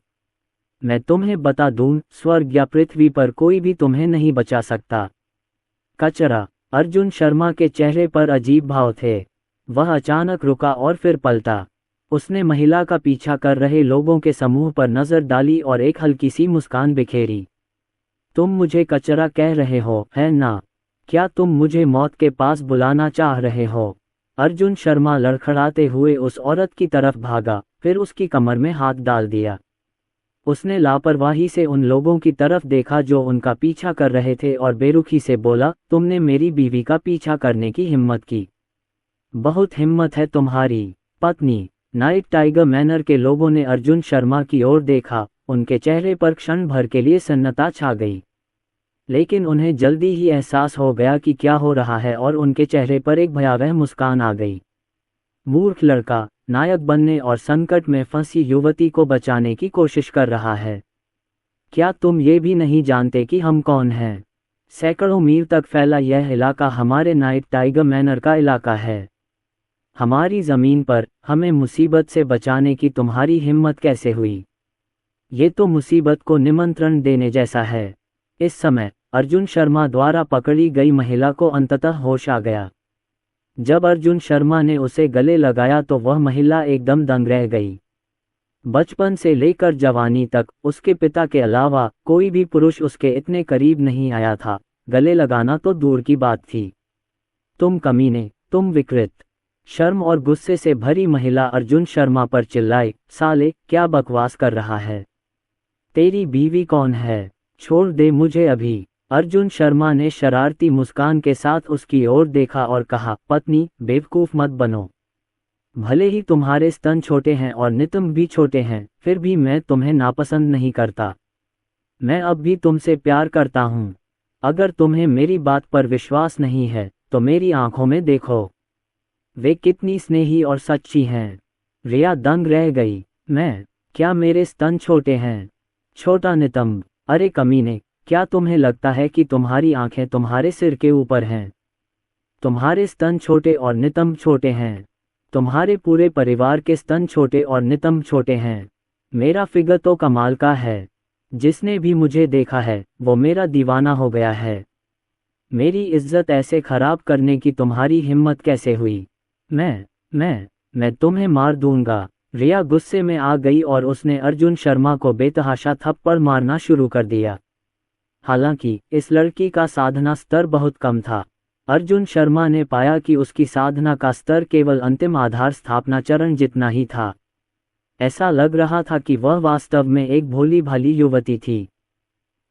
मैं तुम्हें बता दूं, स्वर्ग या पृथ्वी पर कोई भी तुम्हें नहीं बचा सकता। कचरा। अर्जुन शर्मा के चेहरे पर अजीब भाव थे। वह अचानक रुका और फिर पलटा। उसने महिला का पीछा कर रहे लोगों के समूह पर नजर डाली और एक हल्की सी मुस्कान बिखेरी। तुम मुझे कचरा कह रहे हो, है ना? क्या तुम मुझे मौत के पास बुलाना चाह रहे हो? अर्जुन शर्मा लड़खड़ाते हुए उस औरत की तरफ भागा, फिर उसकी कमर में हाथ डाल दिया। उसने लापरवाही से उन लोगों की तरफ देखा जो उनका पीछा कर रहे थे और बेरुखी से बोला, तुमने मेरी बीवी का पीछा करने की हिम्मत की। बहुत हिम्मत है तुम्हारी, पत्नी। नाइट टाइगर मैनर के लोगों ने अर्जुन शर्मा की ओर देखा, उनके चेहरे पर क्षण भर के लिए सन्नता छा गई। लेकिन उन्हें जल्दी ही एहसास हो गया कि क्या हो रहा है और उनके चेहरे पर एक भयावह मुस्कान आ गई। मूर्ख लड़का, नायक बनने और संकट में फंसी युवती को बचाने की कोशिश कर रहा है। क्या तुम ये भी नहीं जानते कि हम कौन हैं? सैकड़ों मील तक फैला यह इलाका हमारे नाइट टाइगर मैनर का इलाका है। हमारी जमीन पर हमें मुसीबत से बचाने की तुम्हारी हिम्मत कैसे हुई? ये तो मुसीबत को निमंत्रण देने जैसा है। इस समय अर्जुन शर्मा द्वारा पकड़ी गई महिला को अंततः होश आ गया। जब अर्जुन शर्मा ने उसे गले लगाया तो वह महिला एकदम दंग रह गई। बचपन से लेकर जवानी तक उसके पिता के अलावा कोई भी पुरुष उसके इतने करीब नहीं आया था, गले लगाना तो दूर की बात थी। तुम कमीने, तुम विकृत। शर्म और गुस्से से भरी महिला अर्जुन शर्मा पर चिल्लाई, साले, क्या बकवास कर रहा है? तेरी बीवी कौन है? छोड़ दे मुझे अभी। अर्जुन शर्मा ने शरारती मुस्कान के साथ उसकी ओर देखा और कहा, पत्नी, बेवकूफ मत बनो। भले ही तुम्हारे स्तन छोटे हैं और नितंब भी छोटे हैं, फिर भी मैं तुम्हें नापसंद नहीं करता। मैं अब भी तुमसे प्यार करता हूँ। अगर तुम्हें मेरी बात पर विश्वास नहीं है तो मेरी आंखों में देखो, वे कितनी स्नेही और सच्ची हैं। रिया दंग रह गई। मैं? क्या मेरे स्तन छोटे हैं? छोटा नितंब? अरे कमीने, क्या तुम्हें लगता है कि तुम्हारी आंखें तुम्हारे सिर के ऊपर हैं? तुम्हारे स्तन छोटे और नितंब छोटे हैं। तुम्हारे पूरे परिवार के स्तन छोटे और नितंब छोटे हैं। मेरा फिगर तो कमाल का है। जिसने भी मुझे देखा है वो मेरा दीवाना हो गया है। मेरी इज्जत ऐसे खराब करने की तुम्हारी हिम्मत कैसे हुई? मैं तुम्हें मार दूंगा। रिया गुस्से में आ गई और उसने अर्जुन शर्मा को बेतहाशा थप्पड़ मारना शुरू कर दिया। हालांकि इस लड़की का साधना स्तर बहुत कम था। अर्जुन शर्मा ने पाया कि उसकी साधना का स्तर केवल अंतिम आधार स्थापना चरण जितना ही था। ऐसा लग रहा था कि वह वास्तव में एक भोली भाली युवती थी।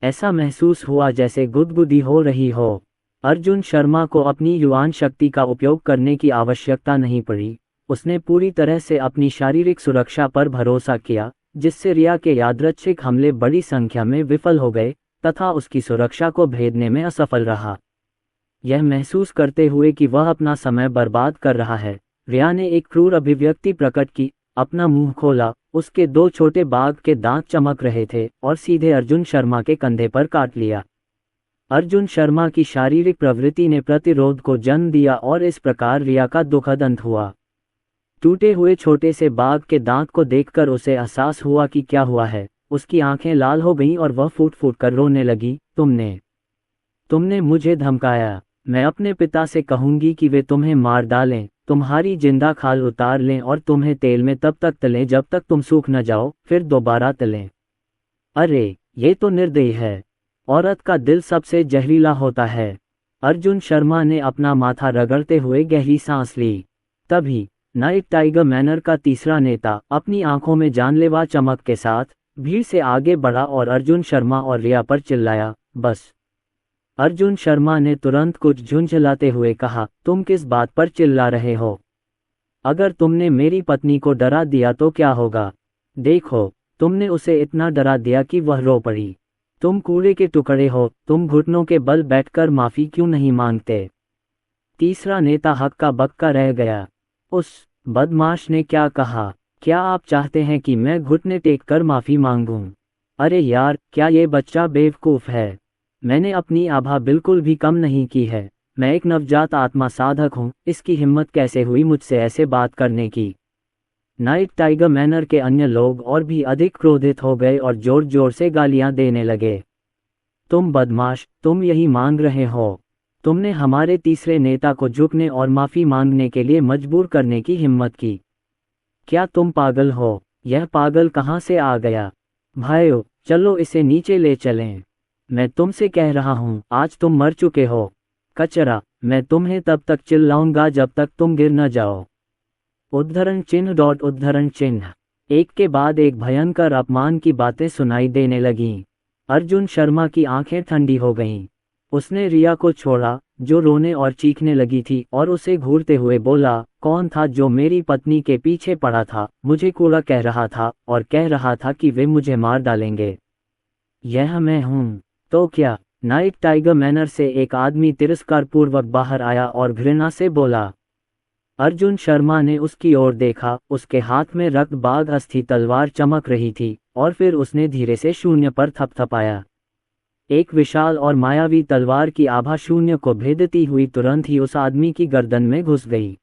ऐसा महसूस हुआ जैसे गुदगुदी हो रही हो। अर्जुन शर्मा को अपनी युवान शक्ति का उपयोग करने की आवश्यकता नहीं पड़ी। उसने पूरी तरह से अपनी शारीरिक सुरक्षा पर भरोसा किया, जिससे रिया के यादृच्छिक हमले बड़ी संख्या में विफल हो गए तथा उसकी सुरक्षा को भेदने में असफल रहा। यह महसूस करते हुए कि वह अपना समय बर्बाद कर रहा है, रिया ने एक क्रूर अभिव्यक्ति प्रकट की, अपना मुंह खोला। उसके दो छोटे बाघ के दांत चमक रहे थे और सीधे अर्जुन शर्मा के कंधे पर काट लिया। अर्जुन शर्मा की शारीरिक प्रवृत्ति ने प्रतिरोध को जन्म दिया और इस प्रकार रिया का दुखद अंत हुआ। टूटे हुए छोटे से बाघ के दांत को देखकर उसे एहसास हुआ कि क्या हुआ है। उसकी आंखें लाल हो गईं और वह फूट फूट कर रोने लगी। तुमने मुझे धमकाया। मैं अपने पिता से कहूंगी कि वे तुम्हें मार डालें, तुम्हारी जिंदा खाल उतार लें और तुम्हें तेल में तब तक तलें जब तक तुम सूख न जाओ, फिर दोबारा तलें। अरे, ये तो निर्दयी है। औरत का दिल सबसे जहरीला होता है। अर्जुन शर्मा ने अपना माथा रगड़ते हुए गहरी सांस ली। तभी नाइट टाइगर मैनर का तीसरा नेता अपनी आंखों में जानलेवा चमक के साथ भीड़ से आगे बढ़ा और अर्जुन शर्मा और रिया पर चिल्लाया, बस। अर्जुन शर्मा ने तुरंत कुछ झुंझलाते हुए कहा, तुम किस बात पर चिल्ला रहे हो? अगर तुमने मेरी पत्नी को डरा दिया तो क्या होगा? देखो, तुमने उसे इतना डरा दिया कि वह रो पड़ी। तुम कूड़े के टुकड़े हो, तुम घुटनों के बल बैठकर माफी क्यों नहीं मांगते? तीसरा नेता हक्का बक्का रह गया। उस बदमाश ने क्या कहा? क्या आप चाहते हैं कि मैं घुटने टेक कर माफी मांगूं? अरे यार, क्या ये बच्चा बेवकूफ है? मैंने अपनी आभा बिल्कुल भी कम नहीं की है। मैं एक नवजात आत्मा साधक हूँ, इसकी हिम्मत कैसे हुई मुझसे ऐसे बात करने की? नाइट टाइगर मैनर के अन्य लोग और भी अधिक क्रोधित हो गए और जोर जोर से गालियां देने लगे। तुम बदमाश, तुम यही मांग रहे हो? तुमने हमारे तीसरे नेता को झुकने और माफी मांगने के लिए मजबूर करने की हिम्मत की? क्या तुम पागल हो? यह पागल कहाँ से आ गया? भाइयों, चलो इसे नीचे ले चलें। मैं तुमसे कह रहा हूँ, आज तुम मर चुके हो। कचरा, मैं तुम्हें तब तक चिल्लाऊंगा जब तक तुम गिर न जाओ। उद्धरण चिन्ह। एक के बाद एक भयंकर अपमान की बातें सुनाई देने लगीं। अर्जुन शर्मा की आंखें ठंडी हो गईं। उसने रिया को छोड़ा, जो रोने और चीखने लगी थी, और उसे घूरते हुए बोला, कौन था जो मेरी पत्नी के पीछे पड़ा था, मुझे कूड़ा कह रहा था और कह रहा था कि वे मुझे मार डालेंगे? यह मैं हूँ। तो क्या? नाइट टाइगर मैनर से एक आदमी तिरस्कारपूर्वक बाहर आया और घृणा से बोला। अर्जुन शर्मा ने उसकी ओर देखा। उसके हाथ में रक्त बाघ अस्थि तलवार चमक रही थी और फिर उसने धीरे से शून्य पर थपथपाया। एक विशाल और मायावी तलवार की आभा शून्य को भेदती हुई तुरंत ही उस आदमी की गर्दन में घुस गई।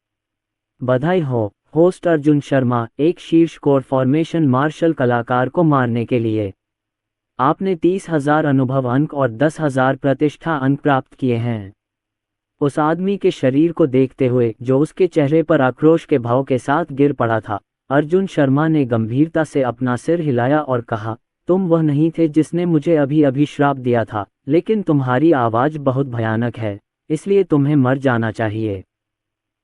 बधाई हो, होस्ट अर्जुन शर्मा, एक शीर्ष कोर फॉर्मेशन मार्शल कलाकार को मारने के लिए आपने 30,000 अनुभव अंक और 10,000 प्रतिष्ठा अंक प्राप्त किए हैं। उस आदमी के शरीर को देखते हुए, जो उसके चेहरे पर आक्रोश के भाव के साथ गिर पड़ा था, अर्जुन शर्मा ने गंभीरता से अपना सिर हिलाया और कहा, तुम वह नहीं थे जिसने मुझे अभी अभी श्राप दिया था, लेकिन तुम्हारी आवाज बहुत भयानक है, इसलिए तुम्हें मर जाना चाहिए।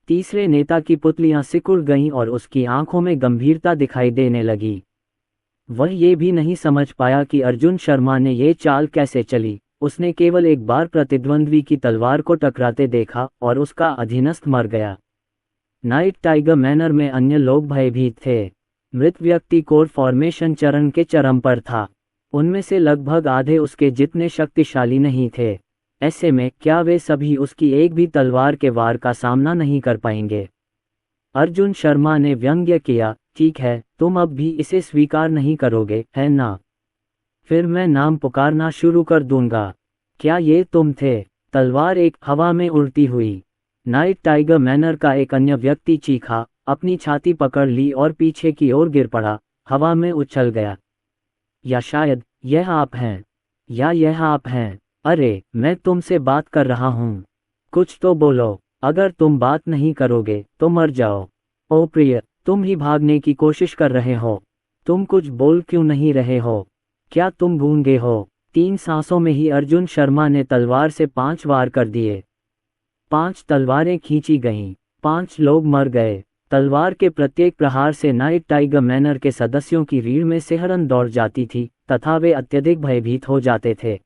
तीसरे नेता की पुतलियां सिकुड़ गईं और उसकी आंखों में गंभीरता दिखाई देने लगी। वह ये भी नहीं समझ पाया कि अर्जुन शर्मा ने ये चाल कैसे चली। उसने केवल एक बार प्रतिद्वंद्वी की तलवार को टकराते देखा और उसका अधीनस्थ मर गया। नाइट टाइगर मैनर में अन्य लोग भयभीत थे। मृत व्यक्ति कोर फॉर्मेशन चरण के चरम पर था। उनमें से लगभग आधे उसके जितने शक्तिशाली नहीं थे। ऐसे में क्या वे सभी उसकी एक भी तलवार के वार का सामना नहीं कर पाएंगे? अर्जुन शर्मा ने व्यंग्य किया, ठीक है, तुम अब भी इसे स्वीकार नहीं करोगे, है ना? फिर मैं नाम पुकारना शुरू कर दूंगा। क्या ये तुम थे? तलवार एक हवा में उड़ती हुई। नाइट टाइगर मैनर का एक अन्य व्यक्ति चीखा, अपनी छाती पकड़ ली और पीछे की ओर गिर पड़ा, हवा में उछल गया। या शायद यह आप हैं, या यह आप हैं। अरे मैं तुमसे बात कर रहा हूँ, कुछ तो बोलो। अगर तुम बात नहीं करोगे तो मर जाओ। ओ प्रिय, तुम ही भागने की कोशिश कर रहे हो, तुम कुछ बोल क्यों नहीं रहे हो? क्या तुम गूंगे हो? 3 सांसों में ही अर्जुन शर्मा ने तलवार से 5 वार कर दिए। 5 तलवारें खींची गईं, 5 लोग मर गए। तलवार के प्रत्येक प्रहार से नाइट टाइगर मैनर के सदस्यों की रीढ़ में सिहरन दौड़ जाती थी तथा वे अत्यधिक भयभीत हो जाते थे।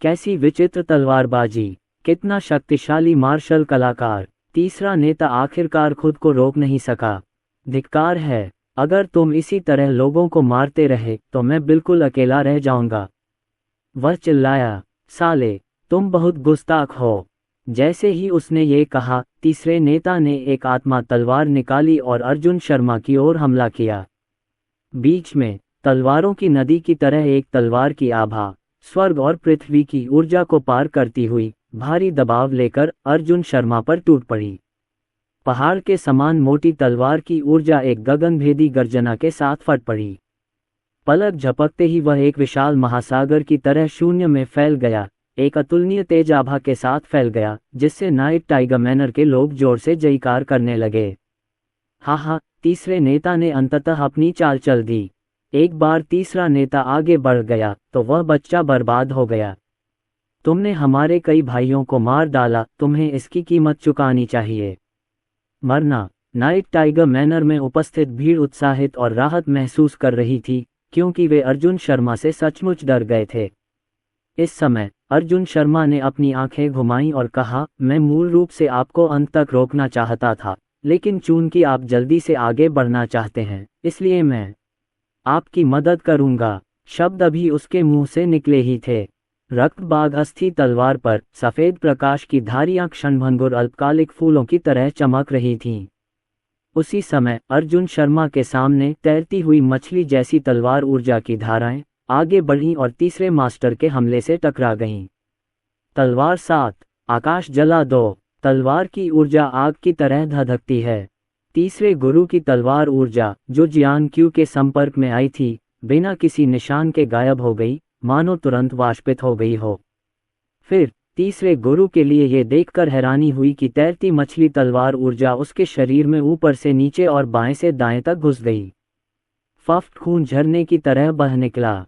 कैसी विचित्र तलवारबाजी, कितना शक्तिशाली मार्शल कलाकार। तीसरा नेता आखिरकार खुद को रोक नहीं सका। धिक्कार है, अगर तुम इसी तरह लोगों को मारते रहे तो मैं बिल्कुल अकेला रह जाऊंगा। वह चिल्लाया, साले, तुम बहुत गुस्ताख हो। जैसे ही उसने ये कहा, तीसरे नेता ने एक आत्मा तलवार निकाली और अर्जुन शर्मा की ओर हमला किया। बीच में तलवारों की नदी की तरह एक तलवार की आभा स्वर्ग और पृथ्वी की ऊर्जा को पार करती हुई भारी दबाव लेकर अर्जुन शर्मा पर टूट पड़ी। पहाड़ के समान मोटी तलवार की ऊर्जा एक गगनभेदी गर्जना के साथ फट पड़ी। पलक झपकते ही वह एक विशाल महासागर की तरह शून्य में फैल गया, एक अतुलनीय तेज आभा के साथ फैल गया, जिससे नाइट टाइगर मैनर के लोग जोर से जयकार करने लगे। हा, तीसरे नेता ने अंततः अपनी चाल चल दी। एक बार तीसरा नेता आगे बढ़ गया तो वह बच्चा बर्बाद हो गया। तुमने हमारे कई भाइयों को मार डाला, तुम्हें इसकी कीमत चुकानी चाहिए। मरना। नाइट टाइगर मैनर में उपस्थित भीड़ उत्साहित और राहत महसूस कर रही थी, क्योंकि वे अर्जुन शर्मा से सचमुच डर गए थे। इस समय अर्जुन शर्मा ने अपनी आंखें घुमाईं और कहा, मैं मूल रूप से आपको अंत तक रोकना चाहता था, लेकिन चूंकि आप जल्दी से आगे बढ़ना चाहते हैं, इसलिए मैं आपकी मदद करूंगा। शब्द अभी उसके मुंह से निकले ही थे। रक्तबाग अस्थि तलवार पर सफेद प्रकाश की धारियां क्षणभंगुर अल्पकालिक फूलों की तरह चमक रही थीं। उसी समय अर्जुन शर्मा के सामने तैरती हुई मछली जैसी तलवार ऊर्जा की धाराएं आगे बढ़ीं और तीसरे मास्टर के हमले से टकरा गईं। तलवार 7, आकाश जला दो। तलवार की ऊर्जा आग की तरह धधकती है। तीसरे गुरु की तलवार ऊर्जा, जो जियान क्यू के संपर्क में आई थी, बिना किसी निशान के गायब हो गई, मानो तुरंत वाष्पित हो गई हो। फिर तीसरे गुरु के लिए यह देखकर हैरानी हुई कि तैरती मछली तलवार ऊर्जा उसके शरीर में ऊपर से नीचे और बाएं से दाएं तक घुस गई। फफ्त खून झरने की तरह बह निकला।